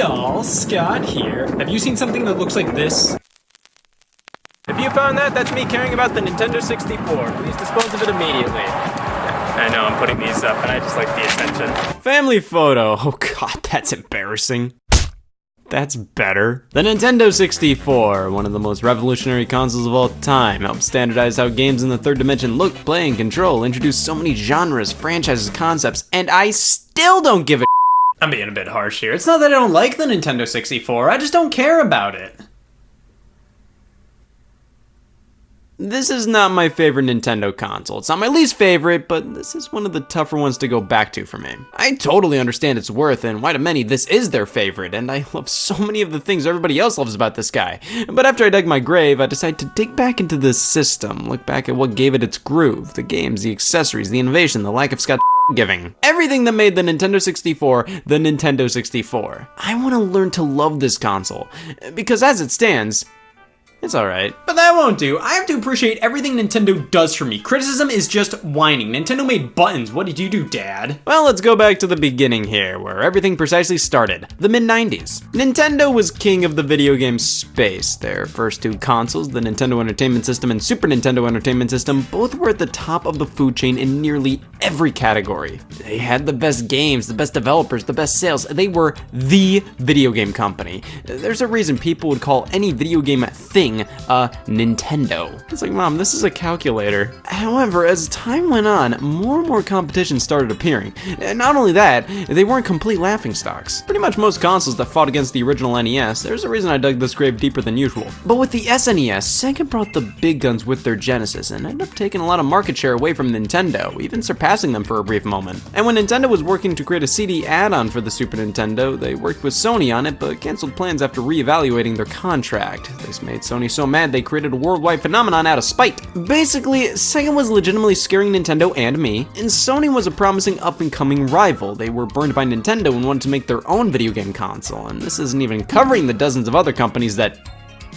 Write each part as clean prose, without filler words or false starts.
y'all, Scott here. Have you seen something that looks like this? If you found that, that's me caring about the Nintendo 64. Please dispose of it immediately. I know, I'm putting these up and I just like the attention. Family photo. Oh god, that's embarrassing. That's better. The Nintendo 64, one of the most revolutionary consoles of all time, helped standardize how games in the third dimension look, play, and control, introduced so many genres, franchises, concepts, and I still don't give a I'm being a bit harsh here. It's not that I don't like the Nintendo 64, I just don't care about it. This is not my favorite Nintendo console. It's not my least favorite, but this is one of the tougher ones to go back to for me. I totally understand its worth and why to many this is their favorite, and I love so many of the things everybody else loves about this guy. But after I dug my grave, I decided to dig back into this system, look back at what gave it its groove, the games, the accessories, the innovation, the lack of Scott giving. Everything that made the Nintendo 64 the Nintendo 64. I want to learn to love this console, because as it stands, it's alright. But that won't do. I have to appreciate everything Nintendo does for me. Criticism is just whining. Nintendo made buttons. What did you do, Dad? Well, let's go back to the beginning here, where everything precisely started. The mid-90s. Nintendo was king of the video game space. Their first two consoles, the Nintendo Entertainment System and Super Nintendo Entertainment System, both were at the top of the food chain in nearly every category. They had the best games, the best developers, the best sales. They were the video game company. There's a reason people would call any video game thing a Nintendo. It's like, Mom, this is a calculator. However, as time went on, more and more competition started appearing. And not only that, they weren't complete laughingstocks. Pretty much most consoles that fought against the original NES, there's a reason I dug this grave deeper than usual. But with the SNES, Sega brought the big guns with their Genesis and ended up taking a lot of market share away from Nintendo, even surpassing them for a brief moment. And when Nintendo was working to create a CD add-on for the Super Nintendo, they worked with Sony on it, but canceled plans after re-evaluating their contract. This made Sony so mad they created a worldwide phenomenon out of spite. Basically, Sega was legitimately scaring Nintendo and me, and Sony was a promising up-and-coming rival. They were burned by Nintendo and wanted to make their own video game console, and this isn't even covering the dozens of other companies that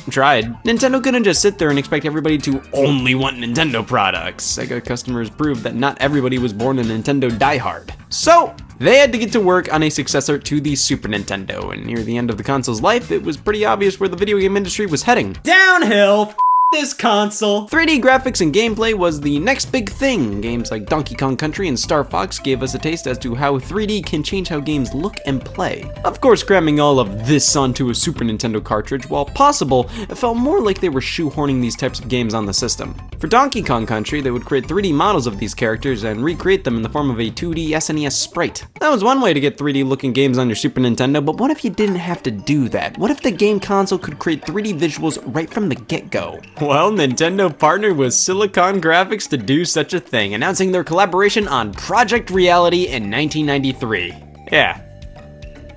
tried. Nintendo couldn't just sit there and expect everybody to only want Nintendo products. Sega customers proved that not everybody was born a Nintendo diehard. So, they had to get to work on a successor to the Super Nintendo, and near the end of the console's life, it was pretty obvious where the video game industry was heading. Downhill! This console. 3D graphics and gameplay was the next big thing. Games like Donkey Kong Country and Star Fox gave us a taste as to how 3D can change how games look and play. Of course, cramming all of this onto a Super Nintendo cartridge, while possible, it felt more like they were shoehorning these types of games on the system. For Donkey Kong Country, they would create 3D models of these characters and recreate them in the form of a 2D SNES sprite. That was one way to get 3D looking games on your Super Nintendo, but what if you didn't have to do that? What if the game console could create 3D visuals right from the get-go? Well, Nintendo partnered with Silicon Graphics to do such a thing, announcing their collaboration on Project Reality in 1993. Yeah,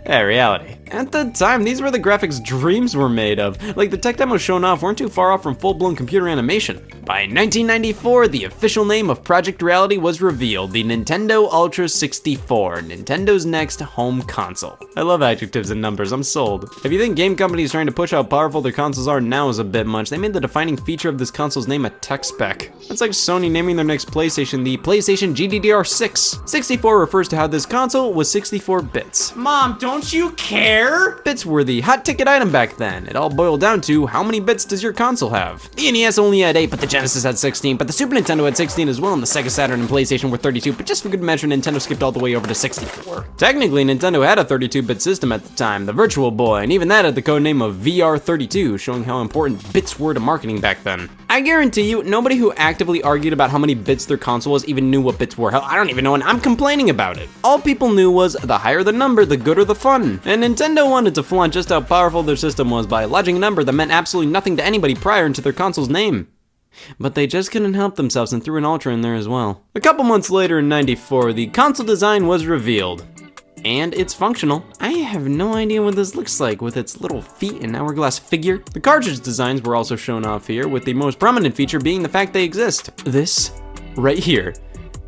Reality. At the time, these were the graphics dreams were made of. Like, the tech demos shown off weren't too far off from full-blown computer animation. By 1994, the official name of Project Reality was revealed, the Nintendo Ultra 64, Nintendo's next home console. I love adjectives and numbers, I'm sold. If you think game companies trying to push how powerful their consoles are now is a bit much, they made the defining feature of this console's name a tech spec. That's like Sony naming their next PlayStation the PlayStation GDDR6. 64 refers to how this console was 64 bits. Mom, don't you care? Bits were the hot ticket item back then. It all boiled down to how many bits does your console have? The NES only had 8, but the Genesis had 16, but the Super Nintendo had 16 as well, and the Sega Saturn and PlayStation were 32, but just for good measure, Nintendo skipped all the way over to 64. Technically, Nintendo had a 32-bit system at the time, the Virtual Boy, and even that had the codename of VR32, showing how important bits were to marketing back then. I guarantee you, nobody who actively argued about how many bits their console was even knew what bits were. Hell, I don't even know, and I'm complaining about it. All people knew was the higher the number, the gooder the fun. And Nintendo wanted to flaunt just how powerful their system was by lodging a number that meant absolutely nothing to anybody prior into their console's name. But they just couldn't help themselves and threw an Ultra in there as well. A couple months later in '94, the console design was revealed. And it's functional. I have no idea what this looks like with its little feet and hourglass figure. The cartridge designs were also shown off here, with the most prominent feature being the fact they exist. This, right here,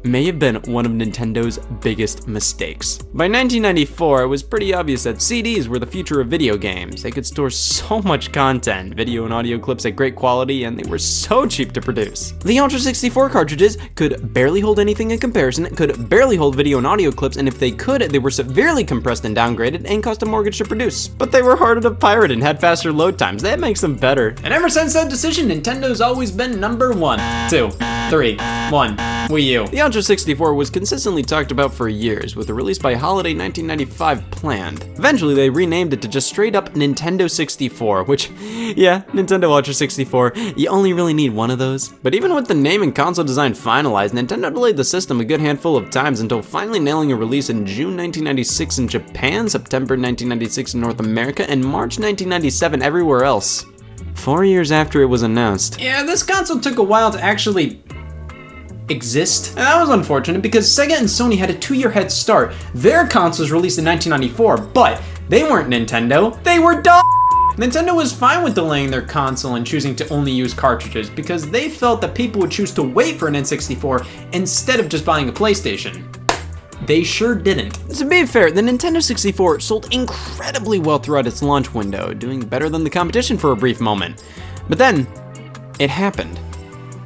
may have been one of Nintendo's biggest mistakes. By 1994, it was pretty obvious that CDs were the future of video games. They could store so much content, video and audio clips at great quality, and they were so cheap to produce. The Ultra 64 cartridges could barely hold anything in comparison, could barely hold video and audio clips, and if they could, they were severely compressed and downgraded and cost a mortgage to produce. But they were harder to pirate and had faster load times. That makes them better. And ever since that decision, Nintendo's always been number 1, 2, 3, 1, Wii U. The Ultra 64 was consistently talked about for years, with a release by holiday 1995 planned. Eventually, they renamed it to just straight up Nintendo 64, which, yeah, Nintendo Ultra 64, you only really need one of those. But even with the name and console design finalized, Nintendo delayed the system a good handful of times until finally nailing a release in June 1996 in Japan, September 1996 in North America, and March 1997 everywhere else. 4 years after it was announced. Yeah, this console took a while to actually exist. And that was unfortunate because Sega and Sony had a 2-year head start. Their consoles released in 1994, but they weren't Nintendo. They were dumb. Nintendo was fine with delaying their console and choosing to only use cartridges because they felt that people would choose to wait for an N64 instead of just buying a PlayStation. They sure didn't. To be fair, the Nintendo 64 sold incredibly well throughout its launch window, doing better than the competition for a brief moment. But then, it happened.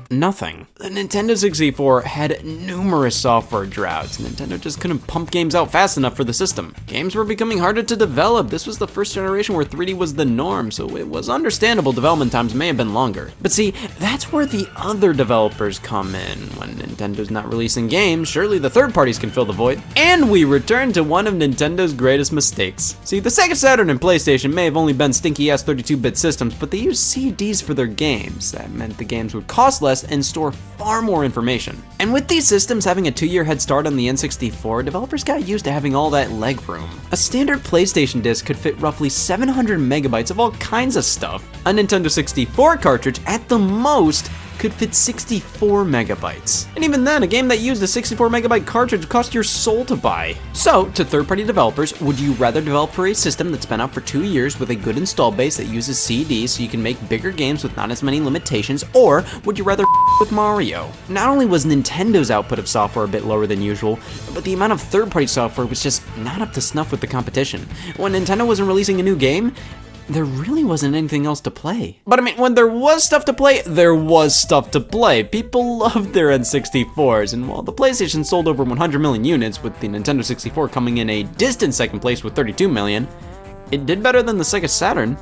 Nothing. The Nintendo 64 had numerous software droughts. Nintendo just couldn't pump games out fast enough for the system. Games were becoming harder to develop. This was the first generation where 3D was the norm, so it was understandable development times may have been longer. But see, that's where the other developers come in. When Nintendo's not releasing games, surely the third parties can fill the void. And we return to one of Nintendo's greatest mistakes. See, the Sega Saturn and PlayStation may have only been stinky-ass 32-bit systems, but they used CDs for their games. That meant the games would cost less and store far more information. And with these systems having a 2-year head start on the N64, developers got used to having all that leg room. A standard PlayStation disc could fit roughly 700 megabytes of all kinds of stuff. A Nintendo 64 cartridge, at the most, could fit 64 megabytes. And even then, a game that used a 64 megabyte cartridge cost your soul to buy. So, to third-party developers, would you rather develop for a system that's been out for 2 years with a good install base that uses CDs so you can make bigger games with not as many limitations, or would you rather with Mario? Not only was Nintendo's output of software a bit lower than usual, but the amount of third-party software was just not up to snuff with the competition. When Nintendo wasn't releasing a new game, there really wasn't anything else to play. But I mean, when there was stuff to play, there was stuff to play. People loved their N64s, and while the PlayStation sold over 100 million units, with the Nintendo 64 coming in a distant second place with 32 million, it did better than the Sega Saturn.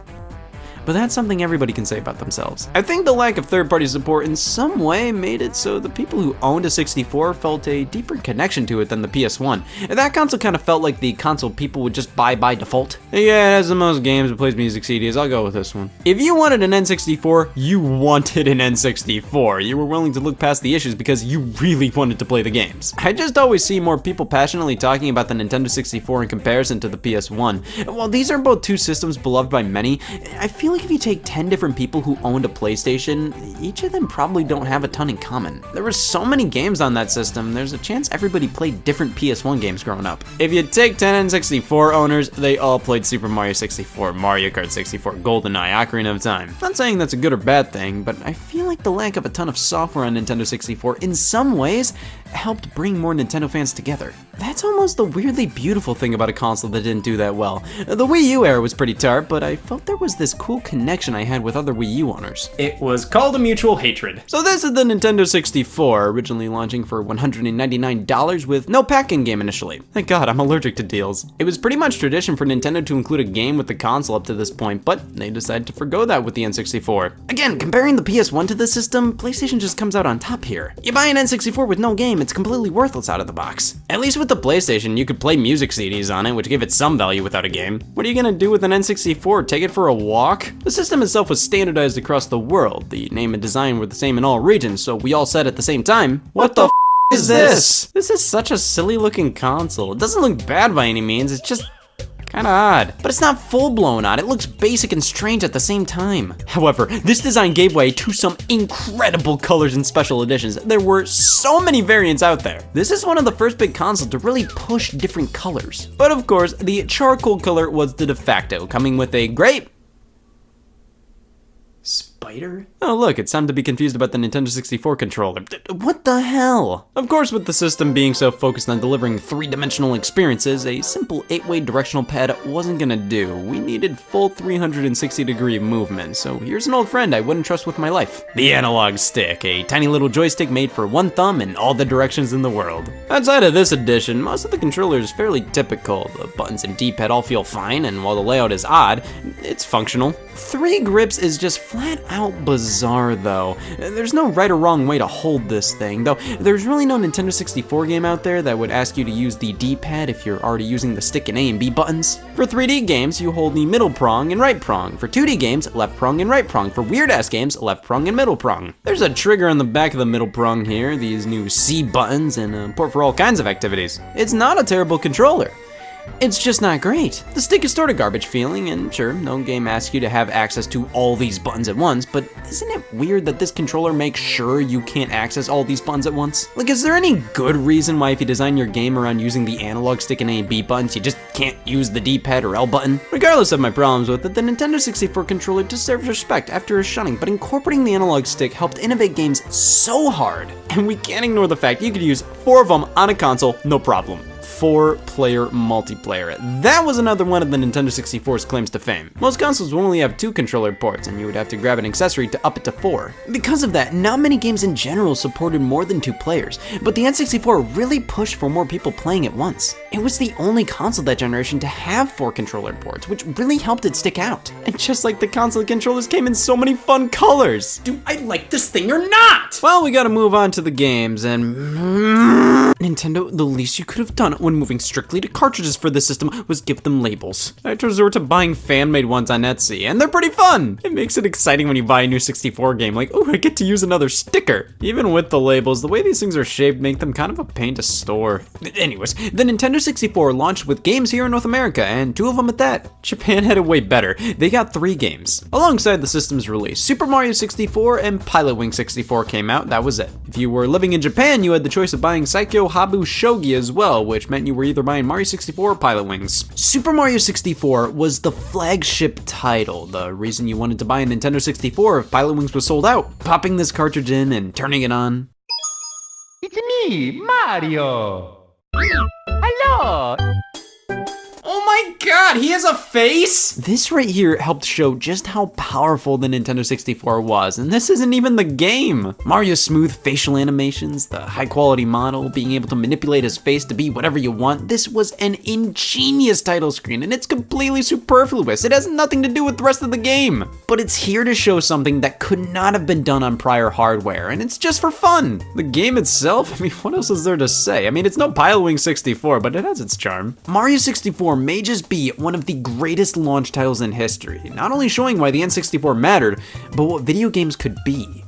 But that's something everybody can say about themselves. I think the lack of third-party support in some way made it so the people who owned a 64 felt a deeper connection to it than the PS1. That console kind of felt like the console people would just buy by default. Yeah, it has the most games, it plays music CDs, I'll go with this one. If you wanted an N64, you wanted an N64. You were willing to look past the issues because you really wanted to play the games. I just always see more people passionately talking about the Nintendo 64 in comparison to the PS1. While these are both two systems beloved by many, I feel like if you take 10 different people who owned a PlayStation, each of them probably don't have a ton in common. There were so many games on that system, there's a chance everybody played different PS1 games growing up. If you take 10 N64 owners, they all played Super Mario 64, Mario Kart 64, GoldenEye, Ocarina of Time. Not saying that's a good or bad thing, but I feel like the lack of a ton of software on Nintendo 64 in some ways helped bring more Nintendo fans together. That's almost the weirdly beautiful thing about a console that didn't do that well. The Wii U era was pretty tart, but I felt there was this cool connection I had with other Wii U owners. It was called a mutual hatred. So this is the Nintendo 64, originally launching for $199 with no pack-in game initially. Thank God, I'm allergic to deals. It was pretty much tradition for Nintendo to include a game with the console up to this point, but they decided to forgo that with the N64. Again, comparing the PS1 to the system, PlayStation just comes out on top here. You buy an N64 with no game, it's completely worthless out of the box. At least with the PlayStation, you could play music CDs on it, which gave it some value without a game. What are you gonna do with an N64? Take it for a walk? The system itself was standardized across the world. The name and design were the same in all regions, so we all said at the same time, what the f is this? This is such a silly looking console. It doesn't look bad by any means, it's just kinda odd. But it's not full-blown odd, it looks basic and strange at the same time. However, this design gave way to some incredible colors and special editions. There were so many variants out there. This is one of the first big consoles to really push different colors. But of course, the charcoal color was the de facto, coming with a great spider? Oh look, it's time to be confused about the Nintendo 64 controller. What the hell? Of course, with the system being so focused on delivering three-dimensional experiences, a simple 8-way directional pad wasn't gonna do. We needed full 360-degree movement, so here's an old friend I wouldn't trust with my life. The analog stick, a tiny little joystick made for one thumb in all the directions in the world. Outside of this edition, most of the controller is fairly typical. The buttons and D-pad all feel fine, and while the layout is odd, it's functional. 3 grips is just flat out bizarre though. There's no right or wrong way to hold this thing, though there's really no Nintendo 64 game out there that would ask you to use the D-pad if you're already using the stick and A and B buttons. For 3D games, you hold the middle prong and right prong. For 2D games, left prong and right prong. For weird ass games, left prong and middle prong. There's a trigger on the back of the middle prong here, these new C buttons, and a port for all kinds of activities. It's not a terrible controller. It's just not great. The stick is sort of garbage feeling, and sure, no game asks you to have access to all these buttons at once, but isn't it weird that this controller makes sure you can't access all these buttons at once? Like, is there any good reason why if you design your game around using the analog stick and A and B buttons, you just can't use the D-pad or L button? Regardless of my problems with it, the Nintendo 64 controller deserves respect after a shunning, but incorporating the analog stick helped innovate games so hard, and we can't ignore the fact you could use 4 of them on a console, no problem. 4-player multiplayer. That was another one of the Nintendo 64's claims to fame. Most consoles will only have 2 controller ports, and you would have to grab an accessory to up it to 4. Because of that, not many games in general supported more than 2 players, but the N64 really pushed for more people playing at once. It was the only console that generation to have 4 controller ports, which really helped it stick out. And just like the console controllers came in so many fun colors. Do I like this thing or not? Well, we gotta move on to the games, and Nintendo, the least you could have done when moving strictly to cartridges for this system was give them labels. I had to resort to buying fan-made ones on Etsy, and they're pretty fun. It makes it exciting when you buy a new 64 game, like, oh, I get to use another sticker. Even with the labels, the way these things are shaped make them kind of a pain to store. Anyways, the Nintendo 64 launched with games here in North America, and 2 of them at that. Japan had it way better. They got 3 games. Alongside the system's release, Super Mario 64 and Pilotwings 64 came out, that was it. If you were living in Japan, you had the choice of buying Saikyo Habu Shogi as well, which meant you were either buying Mario 64 or Pilotwings. Super Mario 64 was the flagship title, the reason you wanted to buy a Nintendo 64 if Pilotwings was sold out. Popping this cartridge in and turning it on. It's me, Mario! Hello! Oh my god, he has a face? This right here helped show just how powerful the Nintendo 64 was, and this isn't even the game. Mario's smooth facial animations, the high quality model, being able to manipulate his face to be whatever you want, this was an ingenious title screen, and it's completely superfluous. It has nothing to do with the rest of the game. But it's here to show something that could not have been done on prior hardware, and it's just for fun. The game itself, I mean, what else is there to say? I mean, it's no Pilotwings 64, but it has its charm. Mario 64 may just be one of the greatest launch titles in history, not only showing why the N64 mattered, but what video games could be.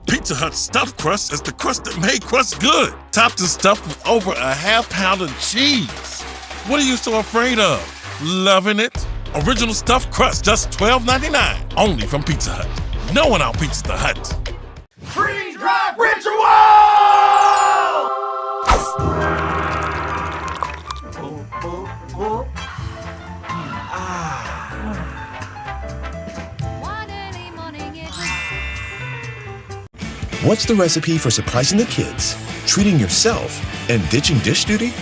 Pizza Hut stuffed crust is the crust that made crust good. Topped and stuffed with over a half-pound of cheese. What are you so afraid of? Loving it? Original stuffed crust, just $12.99. Only from Pizza Hut. No one out-pizzas the Hut. Freeze drive ritual! What's the recipe for surprising the kids, treating yourself, and ditching dish duty?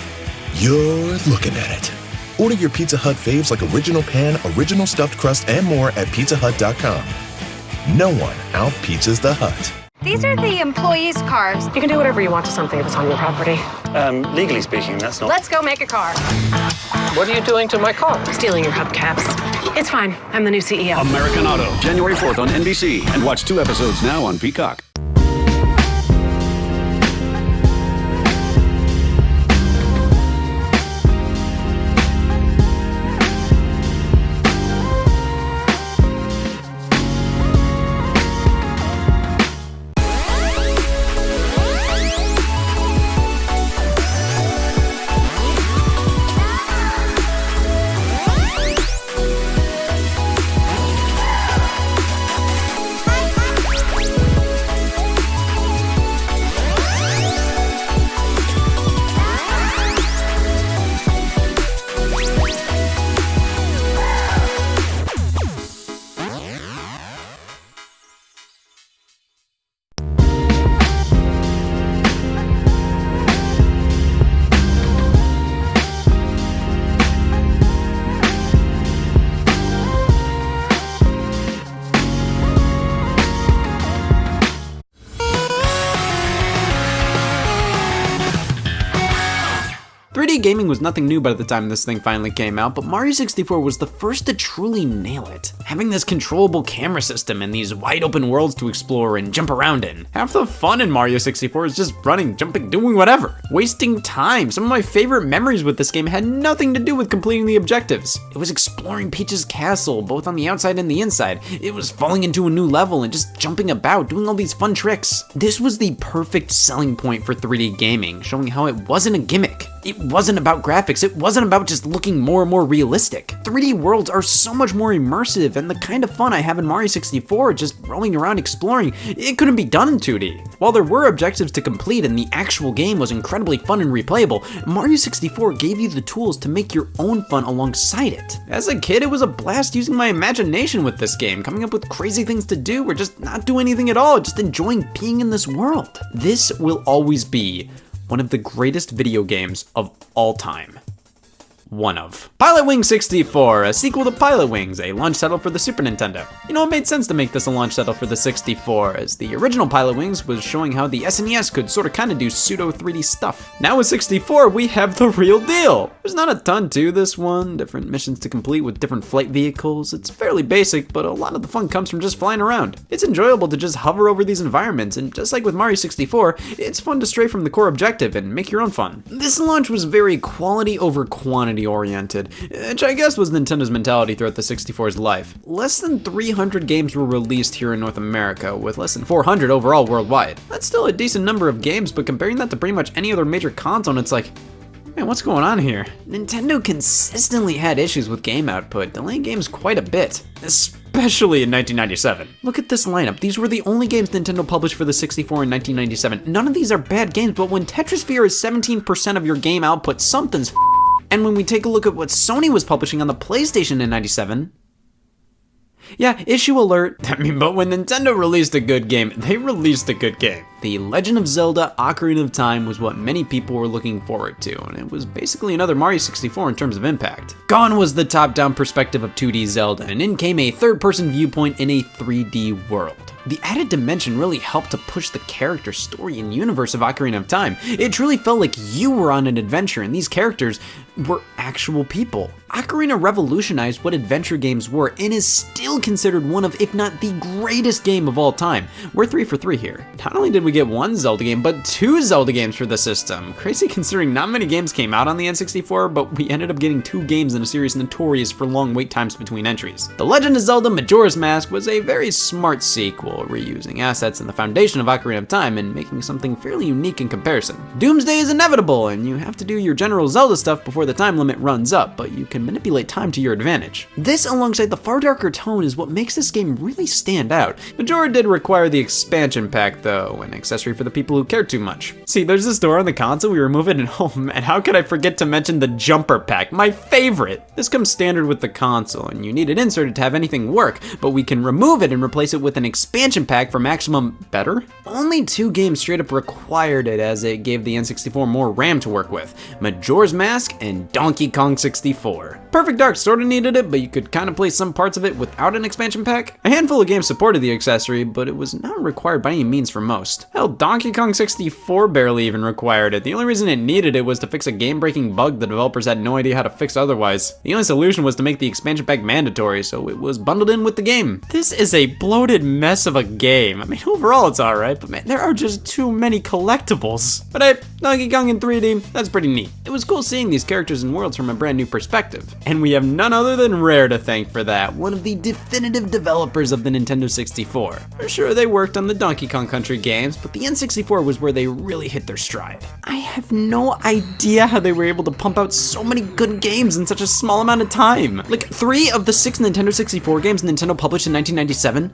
You're looking at it. Order your Pizza Hut faves like Original Pan, Original Stuffed Crust, and more at pizzahut.com. No one out-pizzas the Hut. These are the employees' cars. You can do whatever you want to something if it's on your property. Legally speaking, that's not... Let's go make a car. What are you doing to my car? Stealing your hubcaps. It's fine. I'm the new CEO. American Auto, January 4th on NBC. And watch 2 episodes now on Peacock. 3D gaming was nothing new by the time this thing finally came out, but Mario 64 was the first to truly nail it. Having this controllable camera system and these wide open worlds to explore and jump around in. Half the fun in Mario 64 is just running, jumping, doing whatever. Wasting time. Some of my favorite memories with this game had nothing to do with completing the objectives. It was exploring Peach's castle, both on the outside and the inside. It was falling into a new level and just jumping about, doing all these fun tricks. This was the perfect selling point for 3D gaming, showing how it wasn't a gimmick. It wasn't about graphics, it wasn't about just looking more and more realistic. 3D worlds are so much more immersive, and the kind of fun I have in Mario 64, just rolling around exploring, it couldn't be done in 2D. While there were objectives to complete and the actual game was incredibly fun and replayable, Mario 64 gave you the tools to make your own fun alongside it. As a kid, it was a blast using my imagination with this game, coming up with crazy things to do or just not do anything at all, just enjoying being in this world. This will always be one of the greatest video games of all time. One of. Pilot Wings 64, a sequel to Pilot Wings, a launch title for the Super Nintendo. You know, it made sense to make this a launch title for the 64, as the original Pilot Wings was showing how the SNES could sorta kinda do pseudo 3D stuff. Now with 64, we have the real deal. There's not a ton to this one, different missions to complete with different flight vehicles. It's fairly basic, but a lot of the fun comes from just flying around. It's enjoyable to just hover over these environments, and just like with Mario 64, it's fun to stray from the core objective and make your own fun. This launch was very quality over quantity oriented, which I guess was Nintendo's mentality throughout the 64's life. Less than 300 games were released here in North America, with less than 400 overall worldwide. That's still a decent number of games, but comparing that to pretty much any other major console, it's like, man, what's going on here? Nintendo consistently had issues with game output, delaying games quite a bit, especially in 1997. Look at this lineup. These were the only games Nintendo published for the 64 in 1997. None of these are bad games, but when Tetrisphere is 17% of your game output, something's and when we take a look at what Sony was publishing on the PlayStation in 97, yeah, issue alert. But when Nintendo released a good game, they released a good game. The Legend of Zelda: Ocarina of Time was what many people were looking forward to, and it was basically another Mario 64 in terms of impact. Gone was the top-down perspective of 2D Zelda, and in came a third-person viewpoint in a 3D world. The added dimension really helped to push the character, story, and universe of Ocarina of Time. It truly felt like you were on an adventure, and these characters were actual people. Ocarina revolutionized what adventure games were, and is still considered one of, if not the greatest game of all time. We're 3 for 3 here. Not only did we get one Zelda game, but 2 Zelda games for the system. Crazy considering not many games came out on the N64, but we ended up getting 2 games in a series notorious for long wait times between entries. The Legend of Zelda: Majora's Mask was a very smart sequel, reusing assets in the foundation of Ocarina of Time and making something fairly unique in comparison. Doomsday is inevitable, and you have to do your general Zelda stuff before the time limit runs up, but you can manipulate time to your advantage. This, alongside the far darker tone, is what makes this game really stand out. Majora did require the expansion pack though, an accessory for the people who care too much. See, there's this door on the console, we remove it, and oh man, how could I forget to mention the jumper pack, my favorite! This comes standard with the console, and you need it inserted to have anything work, but we can remove it and replace it with an expansion pack for maximum better? Only 2 games straight up required it, as it gave the N64 more RAM to work with: Majora's Mask and Donkey Kong 64. Perfect Dark sorta needed it, but you could kinda play some parts of it without an expansion pack. A handful of games supported the accessory, but it was not required by any means for most. Hell, Donkey Kong 64 barely even required it. The only reason it needed it was to fix a game-breaking bug the developers had no idea how to fix otherwise. The only solution was to make the expansion pack mandatory, so it was bundled in with the game. This is a bloated mess of a game. I mean, overall it's alright, but man, there are just too many collectibles. But hey, Donkey Kong in 3D, that's pretty neat. It was cool seeing these characters and worlds from a brand new perspective. And we have none other than Rare to thank for that, one of the definitive developers of the Nintendo 64. For sure, they worked on the Donkey Kong Country games, but the N64 was where they really hit their stride. I have no idea how they were able to pump out so many good games in such a small amount of time. Like, 3 of the 6 Nintendo 64 games Nintendo published in 1997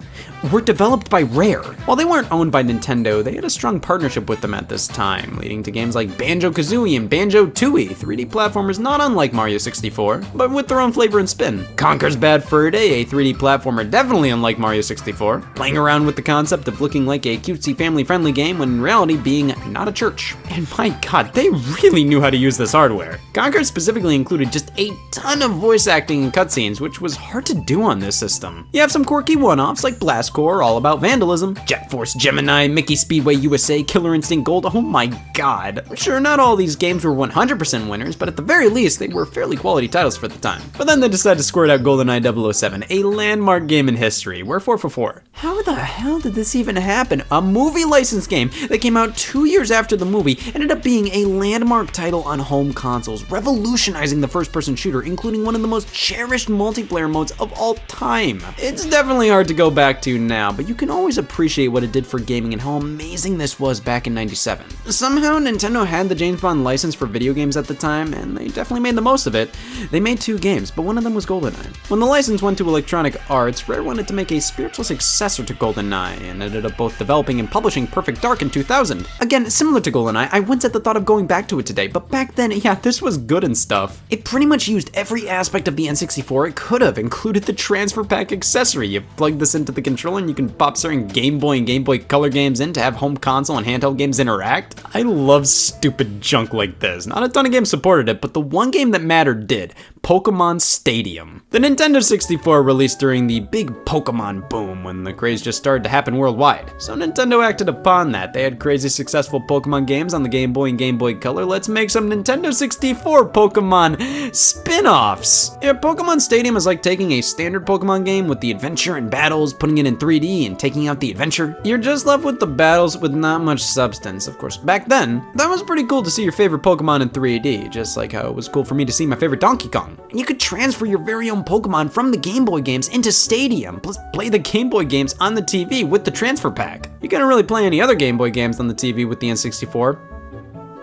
were developed by Rare. While they weren't owned by Nintendo, they had a strong partnership with them at this time, leading to games like Banjo-Kazooie and Banjo-Tooie, 3D platformers not unlike Mario 64, but with their own flavor and spin. Conker's Bad Fur Day, a 3D platformer definitely unlike Mario 64, playing around with the concept of looking like a cutesy family-friendly game when in reality being not a church. And my god, they really knew how to use this hardware. Conker specifically included just a ton of voice acting and cutscenes, which was hard to do on this system. You have some quirky one-offs like Blast Corps, all about vandalism, Jet Force Gemini, Mickey Speedway USA, Killer Instinct Gold, oh my god. God. Sure, not all these games were 100% winners, but at the very least, they were fairly quality titles for the time. But then they decided to squirt out GoldenEye 007, a landmark game in history. Wherefore for 4. How the hell did this even happen? A movie license game that came out 2 years after the movie ended up being a landmark title on home consoles, revolutionizing the first-person shooter, including one of the most cherished multiplayer modes of all time. It's definitely hard to go back to now, but you can always appreciate what it did for gaming and how amazing this was back in '97. Somehow, Nintendo had the James Bond license for video games at the time, and they definitely made the most of it. They made 2 games, but one of them was GoldenEye. When the license went to Electronic Arts, Rare wanted to make a spiritual successor to GoldenEye, and ended up both developing and publishing Perfect Dark in 2000. Again, similar to GoldenEye, I once had the thought of going back to it today, but back then, yeah, this was good and stuff. It pretty much used every aspect of the N64 it could have, included the transfer pack accessory. You plug this into the controller and you can pop certain Game Boy and Game Boy Color games in to have home console and handheld games interact. I love stupid junk like this. Not a ton of games supported it, but the one game that mattered did. Pokemon Stadium. The Nintendo 64 released during the big Pokemon boom when the craze just started to happen worldwide. So Nintendo acted upon that. They had crazy successful Pokemon games on the Game Boy and Game Boy Color. Let's make some Nintendo 64 Pokemon spin-offs. Yeah, Pokemon Stadium is like taking a standard Pokemon game with the adventure and battles, putting it in 3D and taking out the adventure. You're just left with the battles with not much substance. Of course, back then, that was pretty cool to see your favorite Pokemon in 3D, just like how it was cool for me to see my favorite Donkey Kong. And you could transfer your very own Pokemon from the Game Boy games into Stadium, plus play the Game Boy games on the TV with the transfer pack. You couldn't really play any other Game Boy games on the TV with the N64.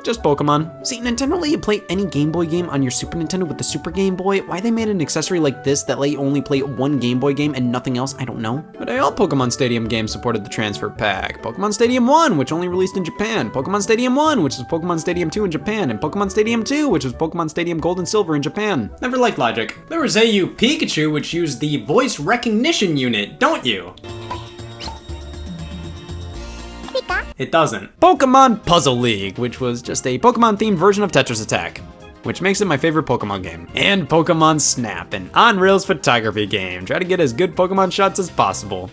Just Pokemon. See, Nintendo let you play any Game Boy game on your Super Nintendo with the Super Game Boy. Why they made an accessory like this that let you only play one Game Boy game and nothing else, I don't know. But all Pokemon Stadium games supported the transfer pack. Pokemon Stadium 1, which only released in Japan. Pokemon Stadium 1, which is Pokemon Stadium 2 in Japan. And Pokemon Stadium 2, which was Pokemon Stadium Gold and Silver in Japan. Never liked Logic. There was AU Pikachu, which used the voice recognition unit, don't you? It doesn't. Pokemon Puzzle League, which was just a Pokemon-themed version of Tetris Attack, which makes it my favorite Pokemon game. And Pokemon Snap, an on-rails photography game. Try to get as good Pokemon shots as possible.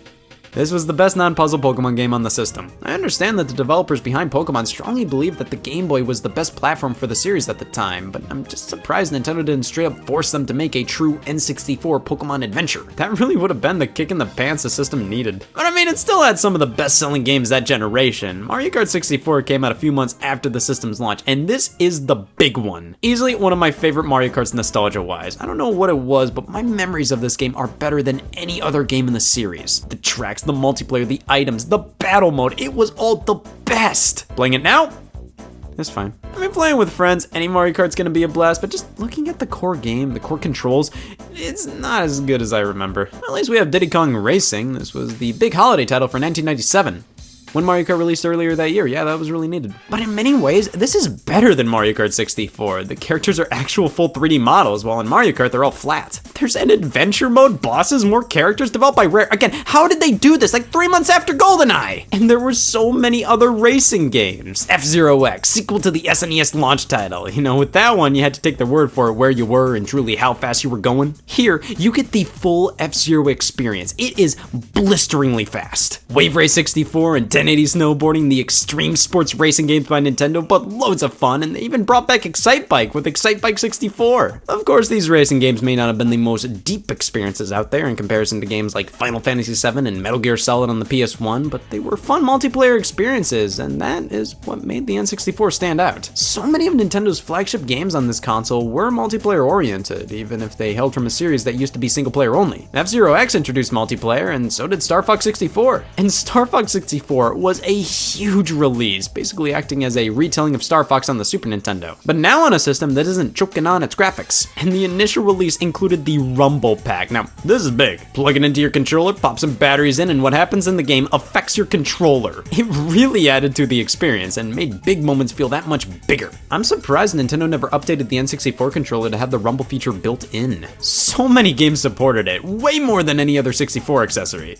This was the best non-puzzle Pokemon game on the system. I understand that the developers behind Pokemon strongly believed that the Game Boy was the best platform for the series at the time, but I'm just surprised Nintendo didn't straight up force them to make a true N64 Pokemon adventure. That really would have been the kick in the pants the system needed. But I mean, it still had some of the best-selling games that generation. Mario Kart 64 came out a few months after the system's launch, and this is the big one. Easily one of my favorite Mario Karts nostalgia-wise. I don't know what it was, but my memories of this game are better than any other game in the series. The tracks, the multiplayer, the items, the battle mode, it was all the best. Playing it now? It's fine. I mean, playing with friends, any Mario Kart's gonna be a blast, but just looking at the core game, the core controls, it's not as good as I remember. At least we have Diddy Kong Racing. This was the big holiday title for 1997. When Mario Kart released earlier that year, yeah, that was really needed. But in many ways, this is better than Mario Kart 64. The characters are actual full 3D models, while in Mario Kart, they're all flat. There's an adventure mode, bosses, more characters developed by Rare. Again, how did they do this? Like 3 months after GoldenEye! And there were so many other racing games. F-Zero X, sequel to the SNES launch title. You know, with that one, you had to take their word for it, where you were and truly how fast you were going. Here, you get the full F-Zero experience. It is blisteringly fast. Wave Race 64 and 1080 snowboarding, the extreme sports racing games by Nintendo, but loads of fun, and they even brought back Excite Bike with Excite Bike 64. Of course, these racing games may not have been the most deep experiences out there in comparison to games like Final Fantasy VII and Metal Gear Solid on the PS1, but they were fun multiplayer experiences, and that is what made the N64 stand out. So many of Nintendo's flagship games on this console were multiplayer oriented, even if they hailed from a series that used to be single player only. F-Zero X introduced multiplayer, and so did Star Fox 64. And Star Fox 64 was a huge release, basically acting as a retelling of Star Fox on the Super Nintendo, but now on a system that isn't choking on its graphics. And the initial release included the Rumble Pack. Now, this is big. Plug it into your controller, pop some batteries in, and what happens in the game affects your controller. It really added to the experience and made big moments feel that much bigger. I'm surprised Nintendo never updated the N64 controller to have the Rumble feature built in. So many games supported it, way more than any other 64 accessory.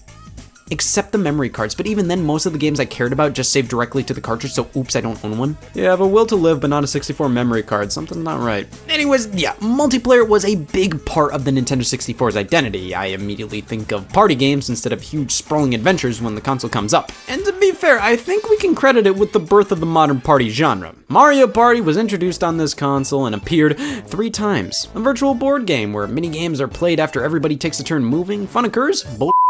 except the memory cards, but even then, most of the games I cared about just saved directly to the cartridge, so oops, I don't own one. You have a will to live, but not a 64 memory card. Something's not right. Anyways, yeah, multiplayer was a big part of the Nintendo 64's identity. I immediately think of party games instead of huge sprawling adventures when the console comes up. And to be fair, I think we can credit it with the birth of the modern party genre. Mario Party was introduced on this console and appeared 3 times. A virtual board game where mini games are played after everybody takes a turn moving. Fun occurs,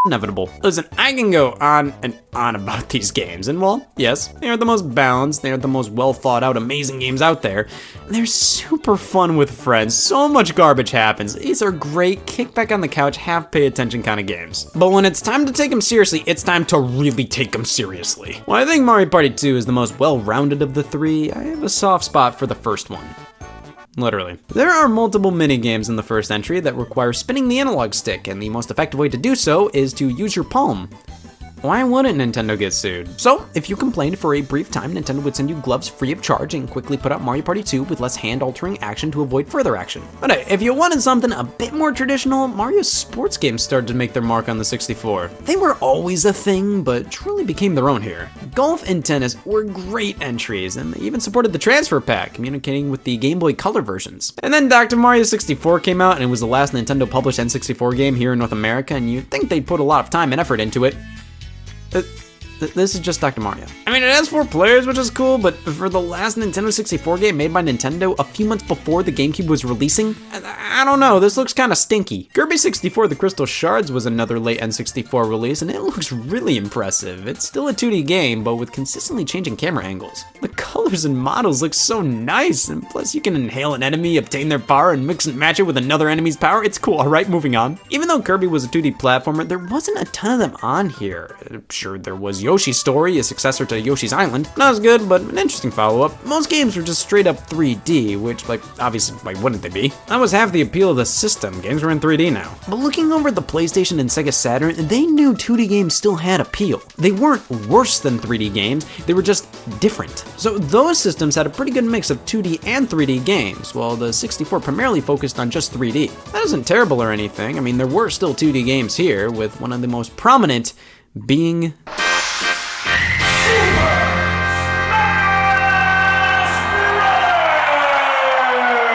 inevitable. Listen, I can go on and on about these games, and well, yes, they are the most balanced, they are the most well thought out, amazing games out there. They're super fun with friends, so much garbage happens. These are great, kick back on the couch, have pay attention kind of games. But when it's time to take them seriously, it's time to really take them seriously. While I think Mario Party 2 is the most well-rounded of the 3, I have a soft spot for the first one. Literally. There are multiple mini-games in the first entry that require spinning the analog stick, and the most effective way to do so is to use your palm. Why wouldn't Nintendo get sued? So, if you complained for a brief time, Nintendo would send you gloves free of charge and quickly put out Mario Party 2 with less hand-altering action to avoid further action. But hey, if you wanted something a bit more traditional, Mario sports games started to make their mark on the 64. They were always a thing, but truly became their own here. Golf and tennis were great entries, and they even supported the transfer pack, communicating with the Game Boy Color versions. And then Dr. Mario 64 came out, and it was the last Nintendo published N64 game here in North America, and you'd think they'd put a lot of time and effort into it. This is just Dr. Mario. I mean, it has 4 players, which is cool, but for the last Nintendo 64 game made by Nintendo a few months before the GameCube was releasing, I don't know, this looks kind of stinky. Kirby 64 The Crystal Shards was another late N64 release, and it looks really impressive. It's still a 2D game, but with consistently changing camera angles. The colors and models look so nice, and plus you can inhale an enemy, obtain their power, and mix and match it with another enemy's power. It's cool, alright, moving on. Even though Kirby was a 2D platformer, there wasn't a ton of them on here. Sure, there was Yoshi's Story, a successor to Yoshi's Island. Not as good, but an interesting follow-up. Most games were just straight up 3D, which, like, obviously, why wouldn't they be? That was half the appeal of the system. Games were in 3D now. But looking over the PlayStation and Sega Saturn, they knew 2D games still had appeal. They weren't worse than 3D games, they were just different. So those systems had a pretty good mix of 2D and 3D games, while the 64 primarily focused on just 3D. That isn't terrible or anything. I mean, there were still 2D games here, with one of the most prominent being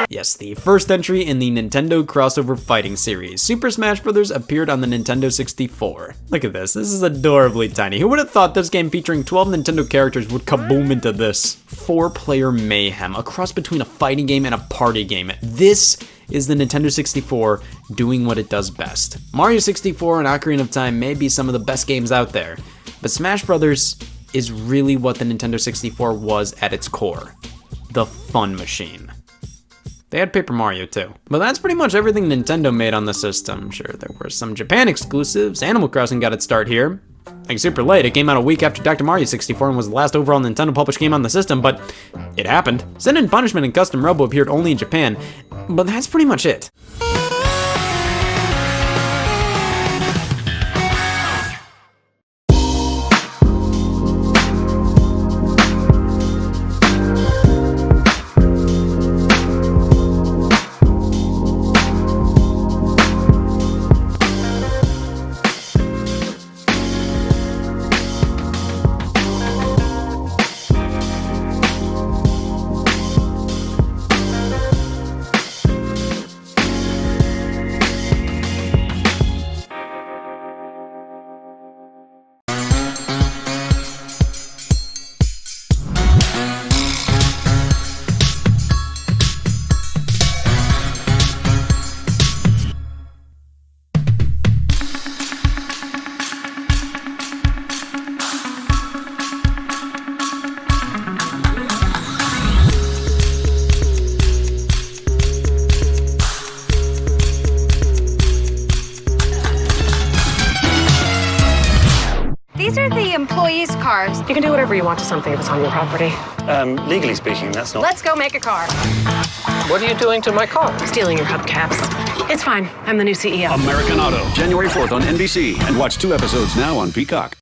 yes, the first entry in the Nintendo crossover fighting series. Super Smash Bros. Appeared on the Nintendo 64. Look at this is adorably tiny. Who would have thought this game featuring 12 Nintendo characters would kaboom into this? 4-player mayhem, a cross between a fighting game and a party game. This is the Nintendo 64 doing what it does best. Mario 64 and Ocarina of Time may be some of the best games out there, but Smash Bros. Is really what the Nintendo 64 was at its core. The fun machine. They had Paper Mario too. But that's pretty much everything Nintendo made on the system. Sure, there were some Japan exclusives. Animal Crossing got its start here. Like super late, it came out a week after Dr. Mario 64 and was the last overall Nintendo published game on the system, but it happened. Sin and Punishment and Custom Robo appeared only in Japan, but that's pretty much it. These are the employees' cars. You can do whatever you want to something if it's on your property. Legally speaking, that's not. Let's go make a car. What are you doing to my car? Stealing your hubcaps. It's fine. I'm the new CEO. American Auto, January 4th on NBC. And watch 2 episodes now on Peacock.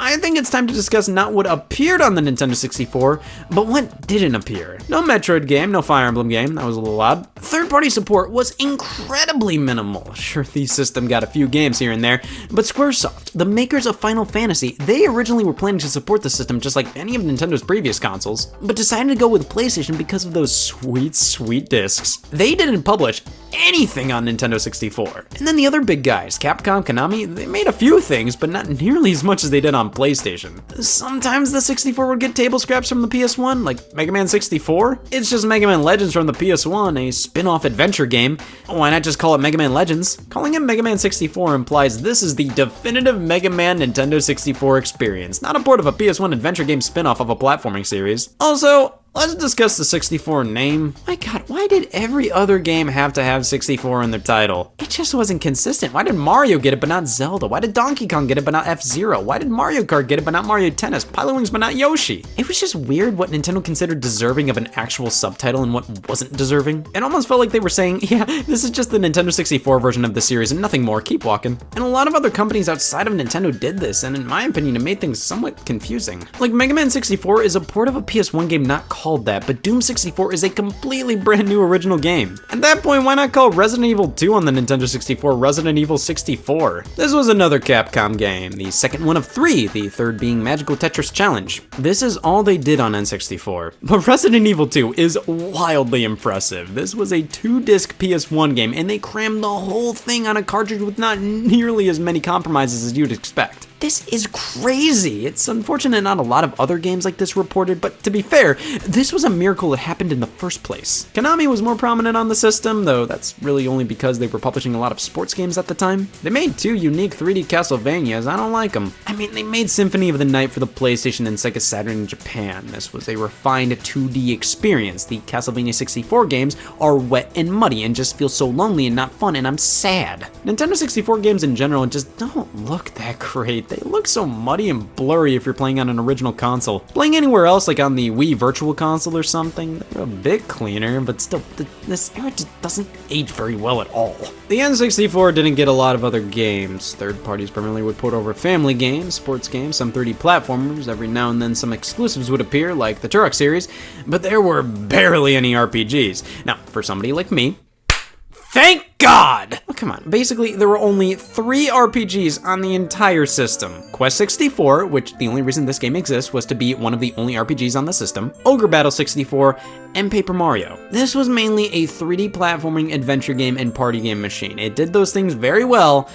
I think it's time to discuss not what appeared on the Nintendo 64, but what didn't appear. No Metroid game, no Fire Emblem game, that was a little odd. Third-party support was incredibly minimal. Sure, the system got a few games here and there, but Squaresoft, the makers of Final Fantasy, they originally were planning to support the system just like any of Nintendo's previous consoles, but decided to go with PlayStation because of those sweet, sweet discs. They didn't publish anything on Nintendo 64. And then the other big guys, Capcom, Konami, they made a few things, but not nearly as much as they did on PlayStation. Sometimes the 64 would get table scraps from the PS1, like Mega Man 64. It's just Mega Man Legends from the PS1, a spin-off adventure game. Why not just call it Mega Man Legends? Calling it Mega Man 64 implies this is the definitive Mega Man Nintendo 64 experience, not a port of a PS1 adventure game spin-off of a platforming series. Also, let's discuss the 64 name. My god, why did every other game have to have 64 in their title? It just wasn't consistent. Why did Mario get it but not Zelda? Why did Donkey Kong get it but not F-Zero? Why did Mario Kart get it but not Mario Tennis? Pilotwings but not Yoshi? It was just weird what Nintendo considered deserving of an actual subtitle and what wasn't deserving. It almost felt like they were saying, yeah, this is just the Nintendo 64 version of the series and nothing more, keep walking. And a lot of other companies outside of Nintendo did this, and in my opinion, it made things somewhat confusing. Like, Mega Man 64 is a port of a PS1 game not called that, but Doom 64 is a completely brand new original game. At that point, why not call Resident Evil 2 on the Nintendo 64 Resident Evil 64? This was another Capcom game, the second one of 3, the third being Magical Tetris Challenge. This is all they did on N64. But Resident Evil 2 is wildly impressive. This was a 2-disc PS1 game, and they crammed the whole thing on a cartridge with not nearly as many compromises as you'd expect. This is crazy. It's unfortunate not a lot of other games like this reported, but to be fair, this was a miracle that happened in the first place. Konami was more prominent on the system, though that's really only because they were publishing a lot of sports games at the time. They made 2 unique 3D Castlevanias, I don't like them. I mean, they made Symphony of the Night for the PlayStation and Sega Saturn in Japan. This was a refined 2D experience. The Castlevania 64 games are wet and muddy and just feel so lonely and not fun, and I'm sad. Nintendo 64 games in general just don't look that great. They look so muddy and blurry if you're playing on an original console. Playing anywhere else, like on the Wii Virtual Console or something, they're a bit cleaner, but still, this era just doesn't age very well at all. The N64 didn't get a lot of other games. Third parties primarily would port over family games, sports games, some 3D platformers. Every now and then some exclusives would appear, like the Turok series, but there were barely any RPGs. Now, for somebody like me, thank God! Oh, come on. Basically, there were only 3 RPGs on the entire system. Quest 64, which the only reason this game exists was to be one of the only RPGs on the system, Ogre Battle 64, and Paper Mario. This was mainly a 3D platforming adventure game and party game machine. It did those things very well,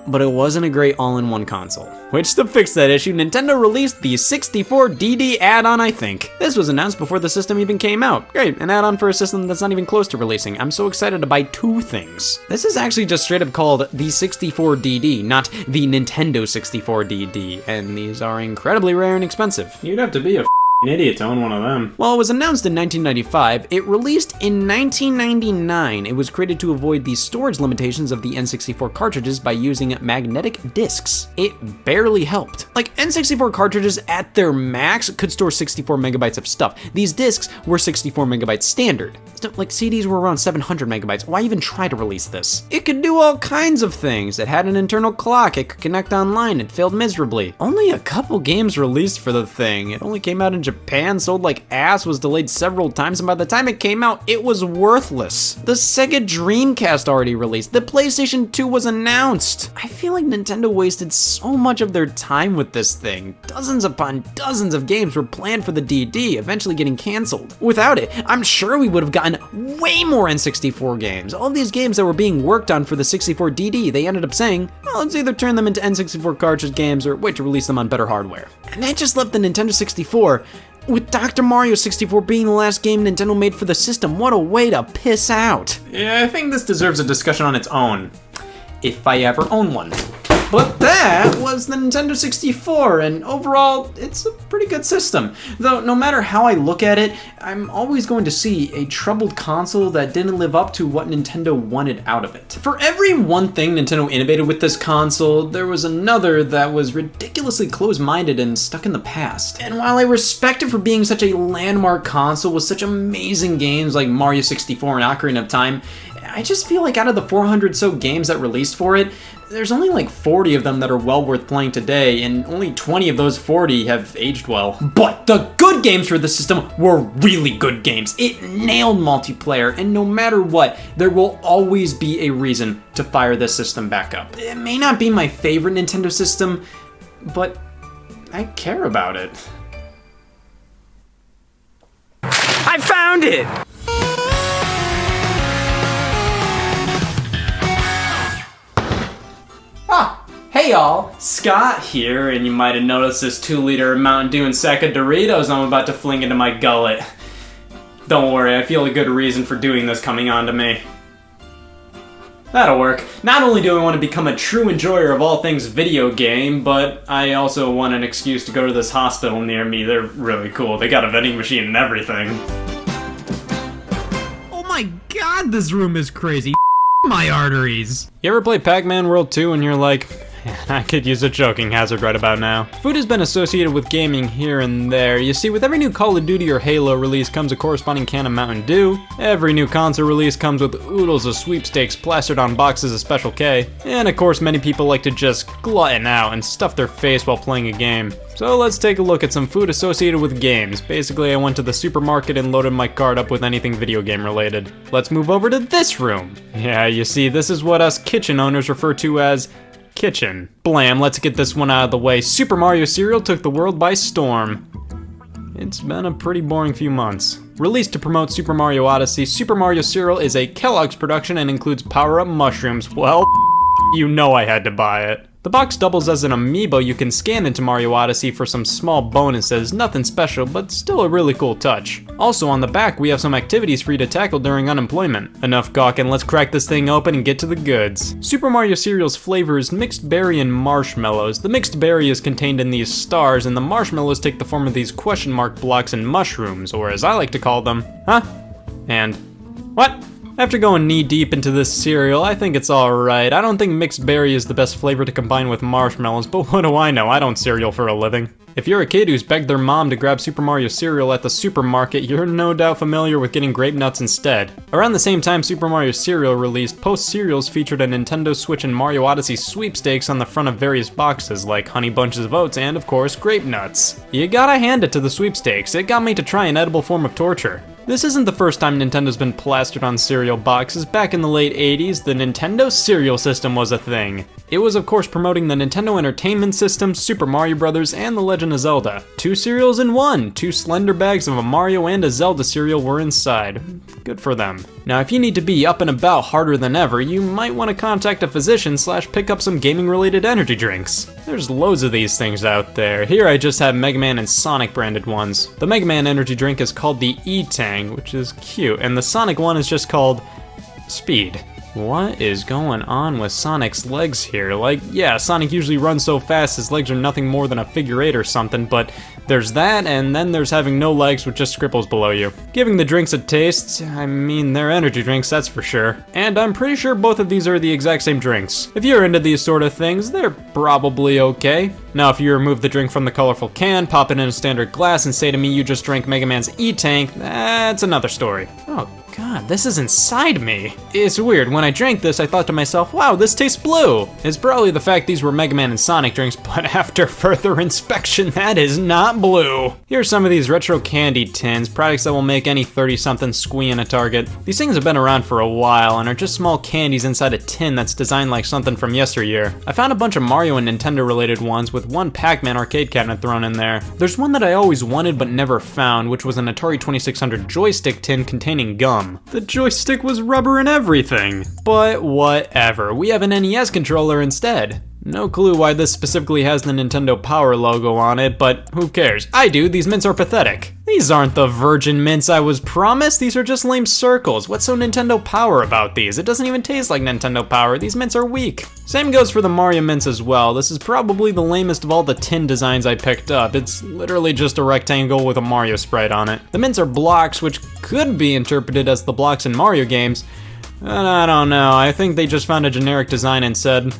but it wasn't a great all-in-one console. Which, to fix that issue, Nintendo released the 64DD add-on, I think. This was announced before the system even came out. Great, an add-on for a system that's not even close to releasing. I'm so excited to buy 2 things. This is actually just straight up called the 64DD, not the Nintendo 64DD, and these are incredibly rare and expensive. You'd have to be a an idiot to own one of them. While it was announced in 1995, it released in 1999. It was created to avoid the storage limitations of the N64 cartridges by using magnetic discs. It barely helped. Like, N64 cartridges at their max could store 64 megabytes of stuff. These discs were 64 megabytes standard. So, like, CDs were around 700 megabytes. Why even try to release this? It could do all kinds of things. It had an internal clock. It could connect online. It failed miserably. Only a couple games released for the thing. It only came out in Japan, sold like ass, was delayed several times, and by the time it came out, it was worthless. The Sega Dreamcast already released. The PlayStation 2 was announced. I feel like Nintendo wasted so much of their time with this thing. Dozens upon dozens of games were planned for the DD, eventually getting canceled. Without it, I'm sure we would have gotten way more N64 games. All of these games that were being worked on for the 64 DD, they ended up saying, well, let's either turn them into N64 cartridge games or wait to release them on better hardware. And that just left the Nintendo 64 with Dr. Mario 64 being the last game Nintendo made for the system. What a way to piss out. Yeah, I think this deserves a discussion on its own. If I ever own one. But that was the Nintendo 64, and overall, it's a pretty good system. Though, no matter how I look at it, I'm always going to see a troubled console that didn't live up to what Nintendo wanted out of it. For every one thing Nintendo innovated with this console, there was another that was ridiculously close-minded and stuck in the past. And while I respect it for being such a landmark console with such amazing games like Mario 64 and Ocarina of Time, I just feel like out of the 400 so games that released for it, there's only like 40 of them that are well worth playing today, and only 20 of those 40 have aged well. But the good games for the system were really good games. It nailed multiplayer, and no matter what, there will always be a reason to fire this system back up. It may not be my favorite Nintendo system, but I care about it. I found it! Hey y'all, Scott here, and you might have noticed this 2-liter Mountain Dew and sack of Doritos I'm about to fling into my gullet. Don't worry, I feel a good reason for doing this coming on to me. That'll work. Not only do I want to become a true enjoyer of all things video game, but I also want an excuse to go to this hospital near me. They're really cool. They got a vending machine and everything. Oh my god, this room is crazy. My arteries. You ever play Pac-Man World 2 and you're like, man, I could use a choking hazard right about now? Food has been associated with gaming here and there. You see, with every new Call of Duty or Halo release comes a corresponding can of Mountain Dew. Every new console release comes with oodles of sweepstakes plastered on boxes of Special K. And of course, many people like to just glutton out and stuff their face while playing a game. So let's take a look at some food associated with games. Basically, I went to the supermarket and loaded my cart up with anything video game related. Let's move over to this room. Yeah, you see, this is what us kitchen owners refer to as kitchen. Blam, let's get this one out of the way. Super Mario cereal took the world by storm. It's been a pretty boring few months. Released to promote Super Mario Odyssey, Super Mario cereal is a Kellogg's production and includes power-up mushrooms. Well, you know I had to buy it. The box doubles as an amiibo you can scan into Mario Odyssey for some small bonuses, nothing special, but still a really cool touch. Also on the back, we have some activities for you to tackle during unemployment. Enough gawking, let's crack this thing open and get to the goods. Super Mario cereal's flavor is mixed berry and marshmallows. The mixed berry is contained in these stars, and the marshmallows take the form of these question mark blocks and mushrooms, or as I like to call them, and what? After going knee-deep into this cereal, I think it's alright. I don't think mixed berry is the best flavor to combine with marshmallows, but what do I know? I don't cereal for a living. If you're a kid who's begged their mom to grab Super Mario cereal at the supermarket, you're no doubt familiar with getting grape nuts instead. Around the same time Super Mario cereal released, Post cereals featured a Nintendo Switch and Mario Odyssey sweepstakes on the front of various boxes, like Honey Bunches of Oats and, of course, grape nuts. You gotta hand it to the sweepstakes, it got me to try an edible form of torture. This isn't the first time Nintendo's been plastered on cereal boxes. Back in the late 80s, the Nintendo Cereal System was a thing. It was of course promoting the Nintendo Entertainment System, Super Mario Bros., and The Legend of Zelda. 2 cereals in one! 2 slender bags of a Mario and a Zelda cereal were inside. Good for them. Now if you need to be up and about harder than ever, you might want to contact a physician / pick up some gaming related energy drinks. There's loads of these things out there. Here I just have Mega Man and Sonic branded ones. The Mega Man energy drink is called the E-Tang, which is cute, and the Sonic one is just called Speed. What is going on with Sonic's legs here? Like, yeah, Sonic usually runs so fast his legs are nothing more than a figure 8 or something, but there's that, and then there's having no legs with just scribbles below you. Giving the drinks a taste, I mean, they're energy drinks, that's for sure. And I'm pretty sure both of these are the exact same drinks. If you're into these sort of things, they're probably okay. Now, if you remove the drink from the colorful can, pop it in a standard glass, and say to me you just drank Mega Man's E-Tank, that's another story. Oh god, this is inside me. It's weird, when I drank this, I thought to myself, wow, this tastes blue. It's probably the fact these were Mega Man and Sonic drinks, but after further inspection, that is not blue. Here's some of these retro candy tins, products that will make any 30-something squee in a Target. These things have been around for a while and are just small candies inside a tin that's designed like something from yesteryear. I found a bunch of Mario and Nintendo related ones with one Pac-Man arcade cabinet thrown in there. There's one that I always wanted but never found, which was an Atari 2600 joystick tin containing gum. The joystick was rubber and everything. But whatever, we have an NES controller instead. No clue why this specifically has the Nintendo Power logo on it, but who cares? I do, these mints are pathetic. These aren't the virgin mints I was promised, these are just lame circles. What's so Nintendo Power about these? It doesn't even taste like Nintendo Power, these mints are weak. Same goes for the Mario mints as well. This is probably the lamest of all the tin designs I picked up. It's literally just a rectangle with a Mario sprite on it. The mints are blocks, which could be interpreted as the blocks in Mario games. And I don't know, I think they just found a generic design and said,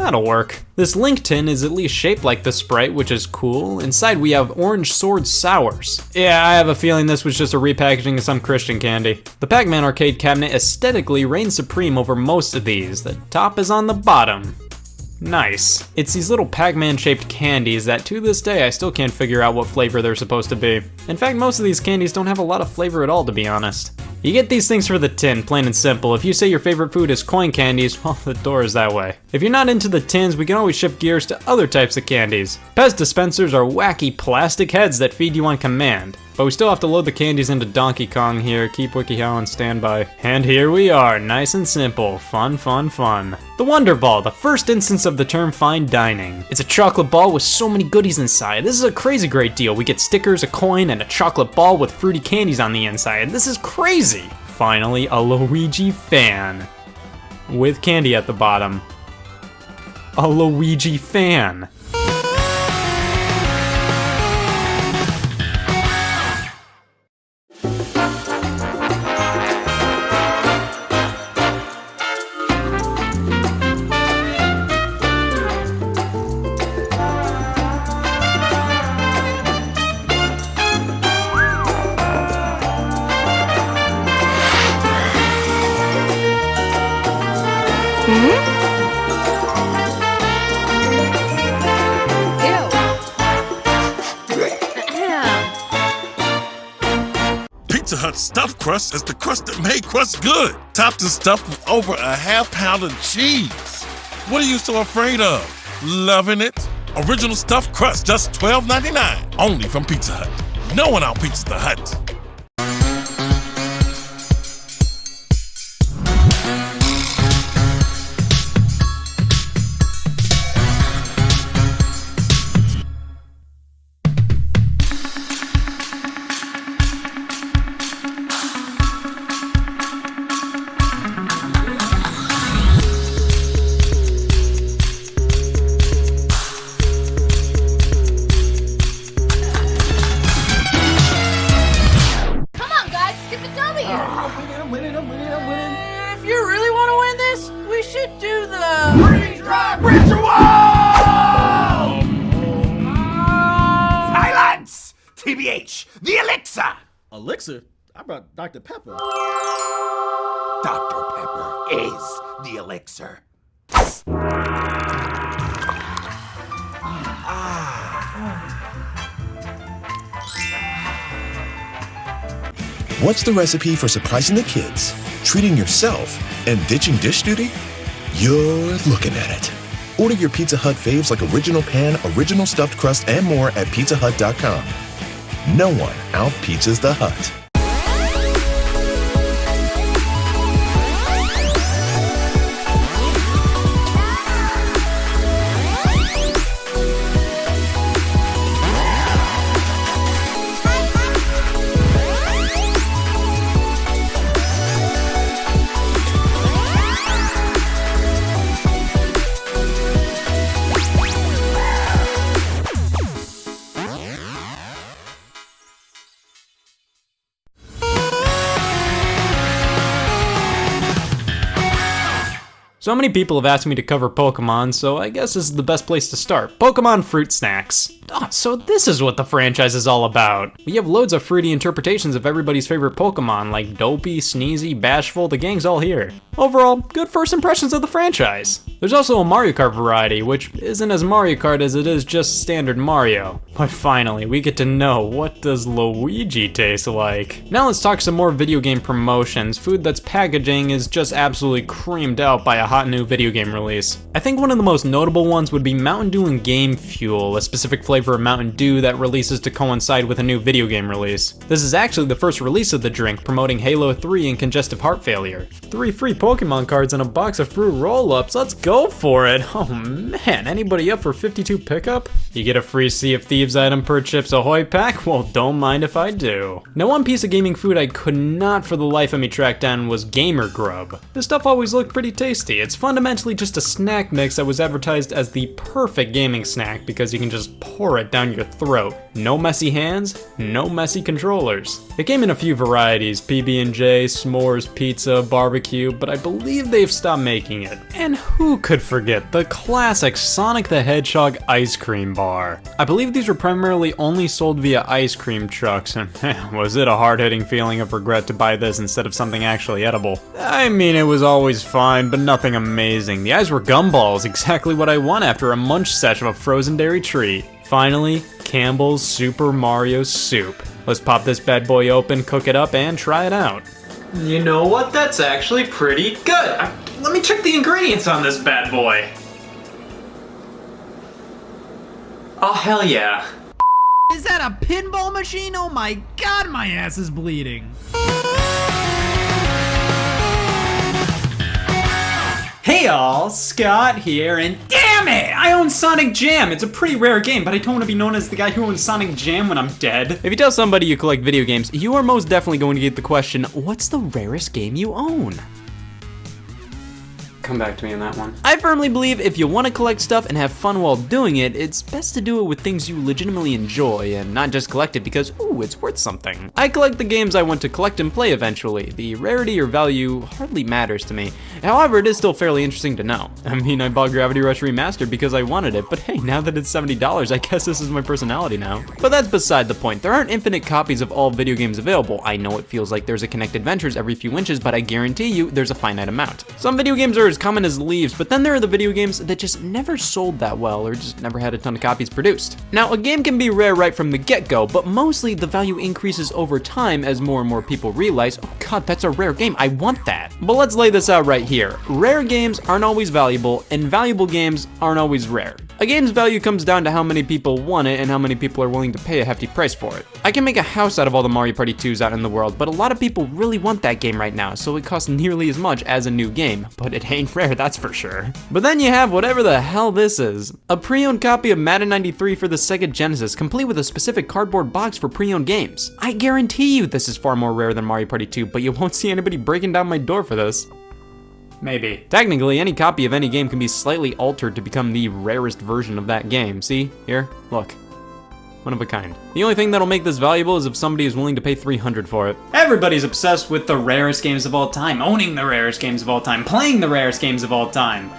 That'll work. This Link tin is at least shaped like the Sprite, which is cool. Inside we have Orange Sword Sours. Yeah, I have a feeling this was just a repackaging of some Christian candy. The Pac-Man arcade cabinet aesthetically reigns supreme over most of these. The top is on the bottom. Nice. It's these little Pac-Man shaped candies that to this day I still can't figure out what flavor they're supposed to be. In fact, most of these candies don't have a lot of flavor at all, to be honest. You get these things for the tin, plain and simple. If you say your favorite food is coin candies, well, the door is that way. If you're not into the tins, we can always shift gears to other types of candies. Pez dispensers are wacky plastic heads that feed you on command. But we still have to load the candies into Donkey Kong here. Keep WikiHow on standby. And here we are, nice and simple. Fun, fun, fun. The Wonder Ball, the first instance of the term fine dining. It's a chocolate ball with so many goodies inside. This is a crazy great deal. We get stickers, a coin, and a chocolate ball with fruity candies on the inside. This is crazy. Finally, a Luigi fan. With candy at the bottom. A Luigi fan. Pizza Hut stuffed crust is the crust that made crust good. Topped and stuffed with over a half-pound of cheese. What are you so afraid of? Loving it? Original stuffed crust, just $12.99. Only from Pizza Hut. No one out-pizzas the Hut. If you really want to win this, we should do the Freeze Drive Ritual! Silence! TBH, the elixir! Elixir? I brought Dr. Pepper. Dr. Pepper is the elixir. What's the recipe for surprising the kids, treating yourself, and ditching dish duty? You're looking at it. Order your Pizza Hut faves like Original Pan, Original Stuffed Crust, and more at pizzahut.com. No one out-pizzas the Hut. So many people have asked me to cover Pokemon, so I guess this is the best place to start. Pokemon Fruit Snacks. Oh, so this is what the franchise is all about. We have loads of fruity interpretations of everybody's favorite Pokemon, like Dopey, Sneezy, Bashful, the gang's all here. Overall, good first impressions of the franchise. There's also a Mario Kart variety, which isn't as Mario Kart as it is just standard Mario. But finally, we get to know, what does Luigi taste like? Now let's talk some more video game promotions. Food that's packaging is just absolutely creamed out by a hot new video game release. I think one of the most notable ones would be Mountain Dew and Game Fuel, a specific flavor of Mountain Dew that releases to coincide with a new video game release. This is actually the first release of the drink, promoting Halo 3 and congestive heart failure. 3 free Pokemon cards and a box of fruit roll-ups, let's go for it! Oh man, anybody up for 52 pickup? You get a free Sea of Thieves item per Chips Ahoy pack? Well, don't mind if I do. Now, one piece of gaming food I could not for the life of me track down was Gamer Grub. This stuff always looked pretty tasty. It's fundamentally just a snack mix that was advertised as the perfect gaming snack because you can just pour pour it down your throat. No messy hands, no messy controllers. It came in a few varieties, PB&J, s'mores, pizza, barbecue, but I believe they've stopped making it. And who could forget the classic Sonic the Hedgehog ice cream bar? I believe these were primarily only sold via ice cream trucks, and man, was it a hard-hitting feeling of regret to buy this instead of something actually edible. I mean, it was always fine, but nothing amazing. The eyes were gumballs, exactly what I want after a munch sesh of a frozen dairy treat. Finally, Campbell's Super Mario Soup. Let's pop this bad boy open, cook it up, and try it out. You know what? That's actually pretty good. Let me check the ingredients on this bad boy. Oh, hell yeah. Is that a pinball machine? Oh my god, my ass is bleeding. Hey all, Scott here, and damn it! I own Sonic Jam! It's a pretty rare game, but I don't want to be known as the guy who owns Sonic Jam when I'm dead. If you tell somebody you collect video games, you are most definitely going to get the question, what's the rarest game you own? Come back to me on that one. I firmly believe if you want to collect stuff and have fun while doing it, it's best to do it with things you legitimately enjoy and not just collect it because, ooh, it's worth something. I collect the games I want to collect and play eventually. The rarity or value hardly matters to me. However, it is still fairly interesting to know. I mean, I bought Gravity Rush Remastered because I wanted it, but hey, now that it's $70, I guess this is my personality now. But that's beside the point. There aren't infinite copies of all video games available. I know it feels like there's a Kinect Adventures every few inches, but I guarantee you there's a finite amount. Some video games are as common as leaves, but then there are the video games that just never sold that well or just never had a ton of copies produced. Now, a game can be rare right from the get-go, but mostly the value increases over time as more and more people realize, oh god, that's a rare game, I want that. But let's lay this out right here. Rare games aren't always valuable, and valuable games aren't always rare. A game's value comes down to how many people want it and how many people are willing to pay a hefty price for it. I can make a house out of all the Mario Party 2s out in the world, but a lot of people really want that game right now, so it costs nearly as much as a new game, but it ain't rare, that's for sure. But then you have whatever the hell this is. A pre-owned copy of Madden 93 for the Sega Genesis, complete with a specific cardboard box for pre-owned games. I guarantee you this is far more rare than Mario Party 2, but you won't see anybody breaking down my door for this. Maybe. Technically, any copy of any game can be slightly altered to become the rarest version of that game. See? Here? Look. One of a kind. The only thing that'll make this valuable is if somebody is willing to pay $300 for it. Everybody's obsessed with the rarest games of all time, owning the rarest games of all time, playing the rarest games of all time.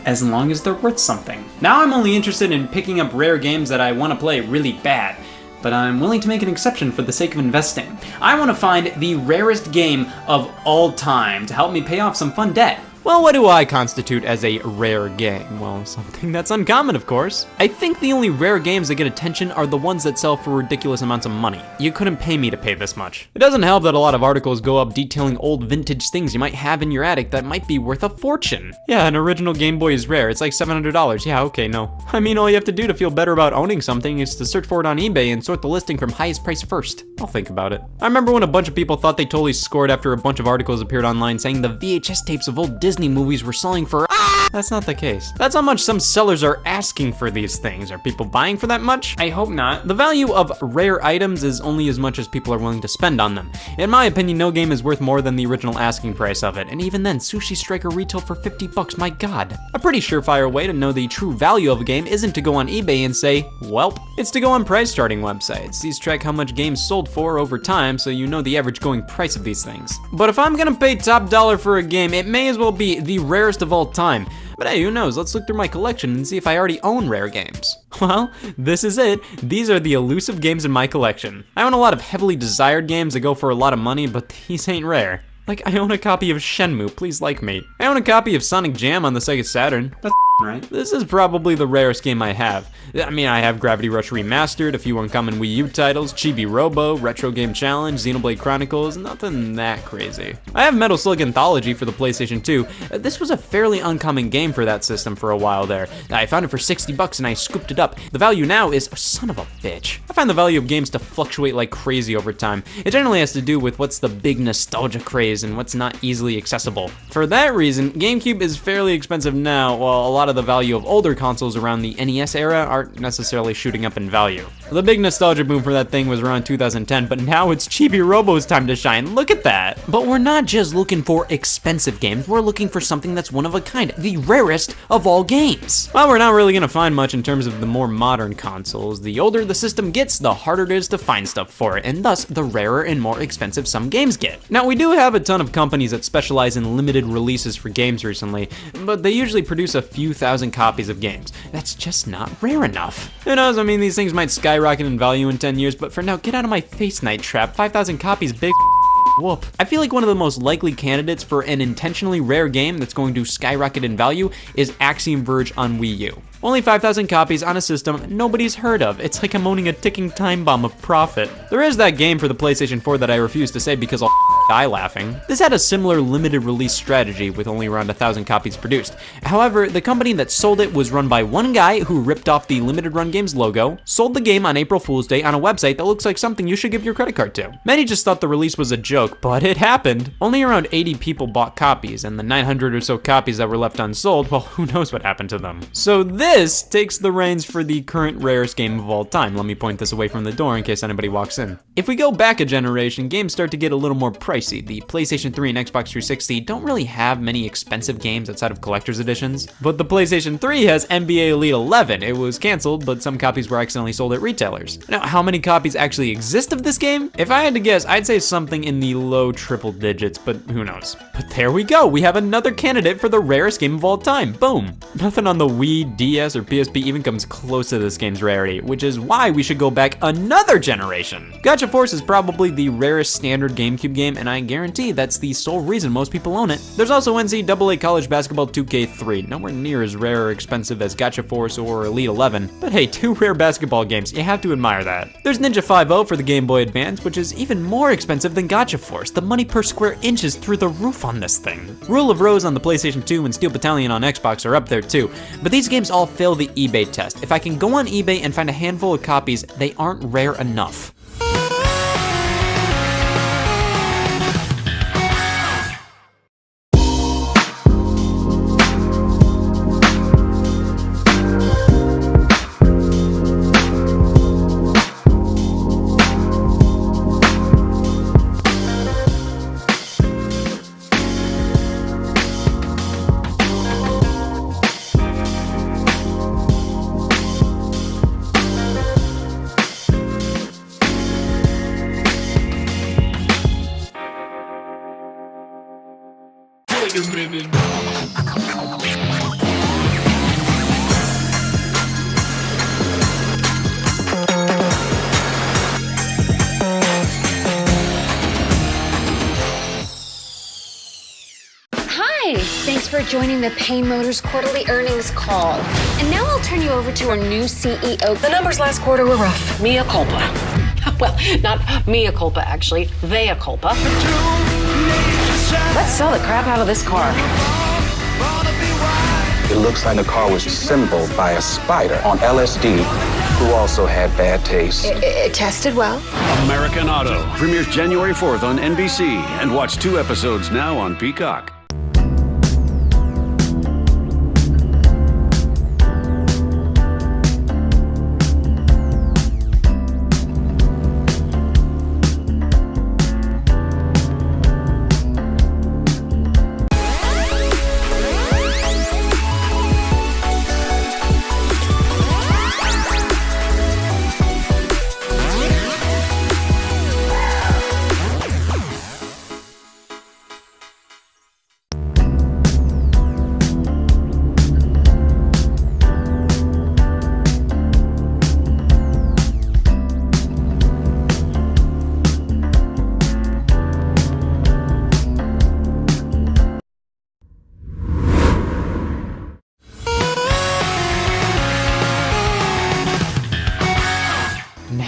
As long as they're worth something. Now I'm only interested in picking up rare games that I want to play really bad, but I'm willing to make an exception for the sake of investing. I want to find the rarest game of all time to help me pay off some fun debt. Well, what do I constitute as a rare game? Well, something that's uncommon, of course. I think the only rare games that get attention are the ones that sell for ridiculous amounts of money. You couldn't pay me to pay this much. It doesn't help that a lot of articles go up detailing old vintage things you might have in your attic that might be worth a fortune. Yeah, an original Game Boy is rare. It's like $700. Yeah, okay, no. I mean, all you have to do to feel better about owning something is to search for it on eBay and sort the listing from highest price first. I'll think about it. I remember when a bunch of people thought they totally scored after a bunch of articles appeared online saying the VHS tapes of old Disney movies were selling for That's not the case. That's how much some sellers are asking for these things. Are people buying for that much? I hope not. The value of rare items is only as much as people are willing to spend on them. In my opinion, no game is worth more than the original asking price of it, and even then, Sushi Striker retailed for $50, my god. A pretty surefire way to know the true value of a game isn't to go on eBay and say, welp. It's to go on price charting websites. These track how much games sold for over time, so you know the average going price of these things. But if I'm gonna pay top dollar for a game, it may as well be the rarest of all time. But hey, who knows? Let's look through my collection and see if I already own rare games. Well, this is it. These are the elusive games in my collection. I own a lot of heavily desired games that go for a lot of money, but these ain't rare. Like, I own a copy of Shenmue, please like me. I own a copy of Sonic Jam on the Sega Saturn. That's right. This is probably the rarest game I have. I mean, I have Gravity Rush Remastered, a few uncommon Wii U titles, Chibi Robo, Retro Game Challenge, Xenoblade Chronicles, nothing that crazy. I have Metal Slug Anthology for the PlayStation 2. This was a fairly uncommon game for that system for a while there. I found it for $60 and I scooped it up. The value now is, oh, son of a bitch. I find the value of games to fluctuate like crazy over time. It generally has to do with what's the big nostalgia craze and what's not easily accessible. For that reason, GameCube is fairly expensive now, while a lot of the value of older consoles around the NES era aren't necessarily shooting up in value. The big nostalgia boom for that thing was around 2010, but now it's Chibi Robo's time to shine. Look at that. But we're not just looking for expensive games, we're looking for something that's one of a kind, the rarest of all games. While we're not really gonna find much in terms of the more modern consoles, the older the system gets, the harder it is to find stuff for it, and thus the rarer and more expensive some games get. Now, we do have a ton of companies that specialize in limited releases for games recently, but they usually produce a few thousand copies of games. That's just not rare enough. Who knows, I mean, these things might skyrocket in value in 10 years, but for now, get out of my face, Night Trap. 5,000 copies, big whoop. I feel like one of the most likely candidates for an intentionally rare game that's going to skyrocket in value is Axiom Verge on Wii U. Only 5,000 copies on a system nobody's heard of. It's like I'm owning a ticking time bomb of profit. There is that game for the PlayStation 4 that I refuse to say because I'll die laughing. This had a similar limited release strategy with only around 1,000 copies produced. However, the company that sold it was run by one guy who ripped off the Limited Run Games logo, sold the game on April Fool's Day on a website that looks like something you should give your credit card to. Many just thought the release was a joke, but it happened. Only around 80 people bought copies, and the 900 or so copies that were left unsold, well, who knows what happened to them. So this takes the reins for the current rarest game of all time. Let me point this away from the door in case anybody walks in. If we go back a generation, games start to get a little more pricey. The PlayStation 3 and Xbox 360 don't really have many expensive games outside of collector's editions, but the PlayStation 3 has NBA Elite 11. It was canceled, but some copies were accidentally sold at retailers. Now, how many copies actually exist of this game? If I had to guess, I'd say something in the low triple digits, but who knows. But there we go, we have another candidate for the rarest game of all time. Boom. Nothing on the Wii, DS, or PSP even comes close to this game's rarity, which is why we should go back another generation. Gacha Force is probably the rarest standard GameCube game, and I guarantee that's the sole reason most people own it. There's also NCAA College Basketball 2K3, nowhere near as rare or expensive as Gacha Force or Elite 11, but hey, two rare basketball games, you have to admire that. There's Ninja 5-0 for the Game Boy Advance, which is even more expensive than Gacha Force. The money per square inch is through the roof on this thing. Rule of Rose on the PlayStation 2 and Steel Battalion on Xbox are up there too, but these games all fail the eBay test. If I can go on eBay and find a handful of copies, they aren't rare enough. Wait a minute. Hi, thanks for joining the Payne Motors quarterly earnings call. And now I'll turn you over to our new CEO. The numbers last quarter were rough. Mea culpa. Well, not mea culpa, actually. Thea culpa. Let's sell the crap out of this car. It looks like the car was assembled by a spider on LSD who also had bad taste. It tested well. American Auto premieres January 4th on NBC and watch 2 episodes now on Peacock.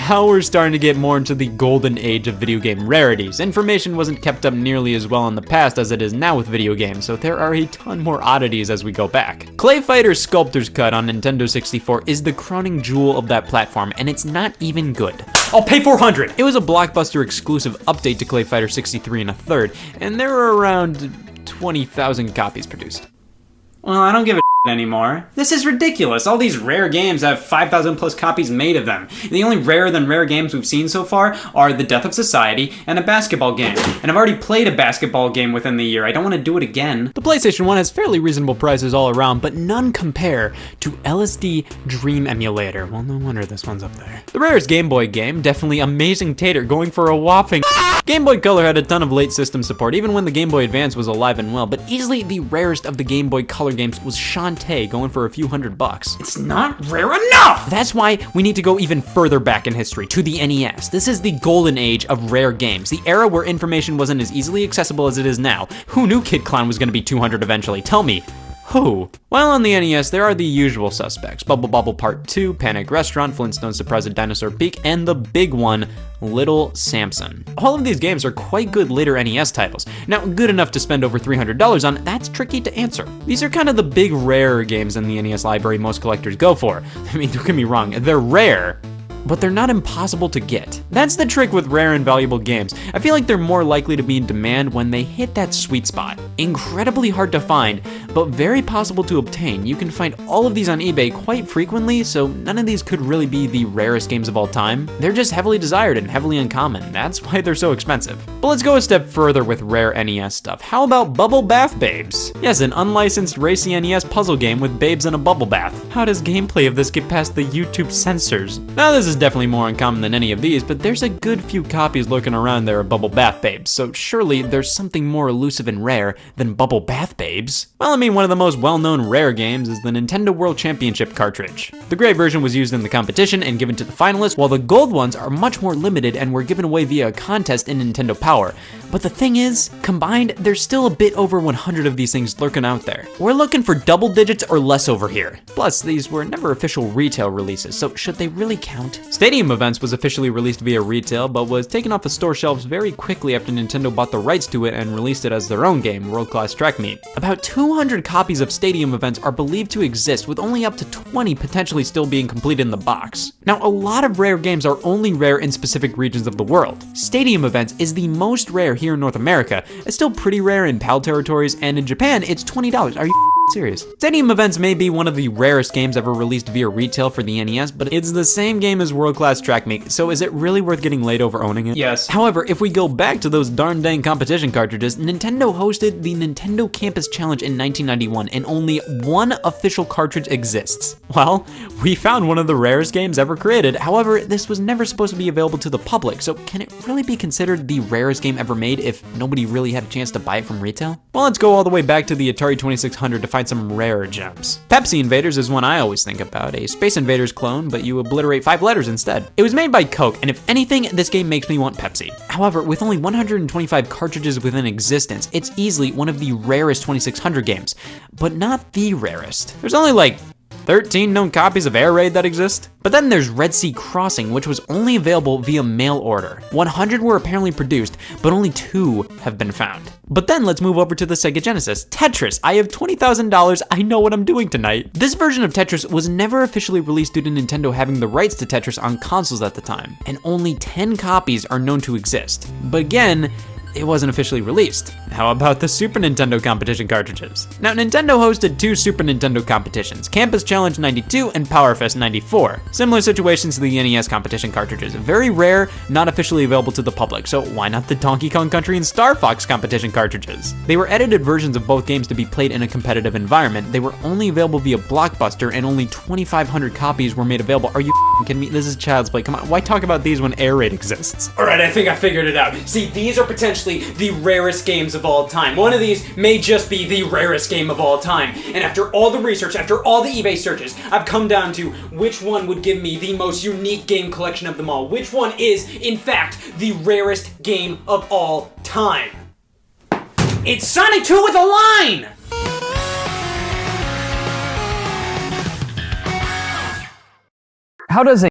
Now we're starting to get more into the golden age of video game rarities. Information wasn't kept up nearly as well in the past as it is now with video games, so there are a ton more oddities as we go back. Clay Fighter Sculptor's Cut on Nintendo 64 is the crowning jewel of that platform, and it's not even good. I'll pay $400! It was a Blockbuster exclusive update to Clay Fighter 63 and a third, and there were around 20,000 copies produced. Well, I don't give a anymore. This is ridiculous. All these rare games have 5,000 plus copies made of them. The only rarer than rare games we've seen so far are The Death of Society and a basketball game. And I've already played a basketball game within the year. I don't want to do it again. The PlayStation 1 has fairly reasonable prices all around, but none compare to LSD Dream Emulator. Well, no wonder this one's up there. The rarest Game Boy game, definitely Amazing Tater, going for a whopping... Game Boy Color had a ton of late system support, even when the Game Boy Advance was alive and well, but easily the rarest of the Game Boy Color games was Shantae, going for a few $100. It's not rare enough! That's why we need to go even further back in history, to the NES. This is the golden age of rare games, the era where information wasn't as easily accessible as it is now. Who knew Kid Clown was gonna be 200 eventually? Tell me. Who? Well, on the NES, there are the usual suspects. Bubble Bobble Part 2, Panic Restaurant, Flintstones Surprise at Dinosaur Peak, and the big one, Little Samson. All of these games are quite good later NES titles. Now, good enough to spend over $300 on, that's tricky to answer. These are kind of the big rare games in the NES library most collectors go for. I mean, don't get me wrong, they're rare, but they're not impossible to get. That's the trick with rare and valuable games. I feel like they're more likely to be in demand when they hit that sweet spot. Incredibly hard to find, but very possible to obtain. You can find all of these on eBay quite frequently, so none of these could really be the rarest games of all time. They're just heavily desired and heavily uncommon. That's why they're so expensive. But let's go a step further with rare NES stuff. How about Bubble Bath Babes? Yes, an unlicensed racy NES puzzle game with babes in a bubble bath. How does gameplay of this get past the YouTube censors? Now, this is definitely more uncommon than any of these, but there's a good few copies lurking around there of Bubble Bath Babes, so surely there's something more elusive and rare than Bubble Bath Babes. Well, I mean, one of the most well-known rare games is the Nintendo World Championship cartridge. The gray version was used in the competition and given to the finalists, while the gold ones are much more limited and were given away via a contest in Nintendo Power. But the thing is, combined, there's still a bit over 100 of these things lurking out there. We're looking for double digits or less over here. Plus, these were never official retail releases, so should they really count? Stadium Events was officially released via retail, but was taken off the store shelves very quickly after Nintendo bought the rights to it and released it as their own game, World Class Track Meet. About 200 copies of Stadium Events are believed to exist, with only up to 20 potentially still being completed in the box. Now, a lot of rare games are only rare in specific regions of the world. Stadium Events is the most rare here in North America. It's still pretty rare in PAL territories, and in Japan, it's $20. Are you serious? Stadium Events may be one of the rarest games ever released via retail for the NES, but it's the same game as World Class Track Meet, so is it really worth getting laid over owning it? Yes. However, if we go back to those darn dang competition cartridges, Nintendo hosted the Nintendo Campus Challenge in 1991, and only one official cartridge exists. Well, we found one of the rarest games ever created. However, this was never supposed to be available to the public, so can it really be considered the rarest game ever made if nobody really had a chance to buy it from retail? Well, let's go all the way back to the Atari 2600 to find some rarer gems. Pepsi Invaders is one I always think about, a Space Invaders clone, but you obliterate 5 letters instead. It was made by Coke, and if anything, this game makes me want Pepsi. However, with only 125 cartridges within existence, it's easily one of the rarest 2600 games, but not the rarest. There's only like 13 known copies of Air Raid that exist. But then there's Red Sea Crossing, which was only available via mail order. 100 were apparently produced, but only 2 have been found. But then let's move over to the Sega Genesis. Tetris, I have $20,000, I know what I'm doing tonight. This version of Tetris was never officially released due to Nintendo having the rights to Tetris on consoles at the time, and only 10 copies are known to exist. But again, it wasn't officially released. How about the Super Nintendo competition cartridges? Now, Nintendo hosted 2 Super Nintendo competitions, Campus Challenge 92 and PowerFest 94. Similar situations to the NES competition cartridges. Very rare, not officially available to the public, so why not the Donkey Kong Country and Star Fox competition cartridges? They were edited versions of both games to be played in a competitive environment. They were only available via Blockbuster, and only 2,500 copies were made available. Are you kidding me? This is child's play. Come on, why talk about these when Air Raid exists? All right, I think I figured it out. See, these are potentially the rarest games of all time. One of these may just be the rarest game of all time. And after all the research, after all the eBay searches, I've come down to which one would give me the most unique game collection of them all. Which one is, in fact, the rarest game of all time? It's Sonic 2 with a line! How does a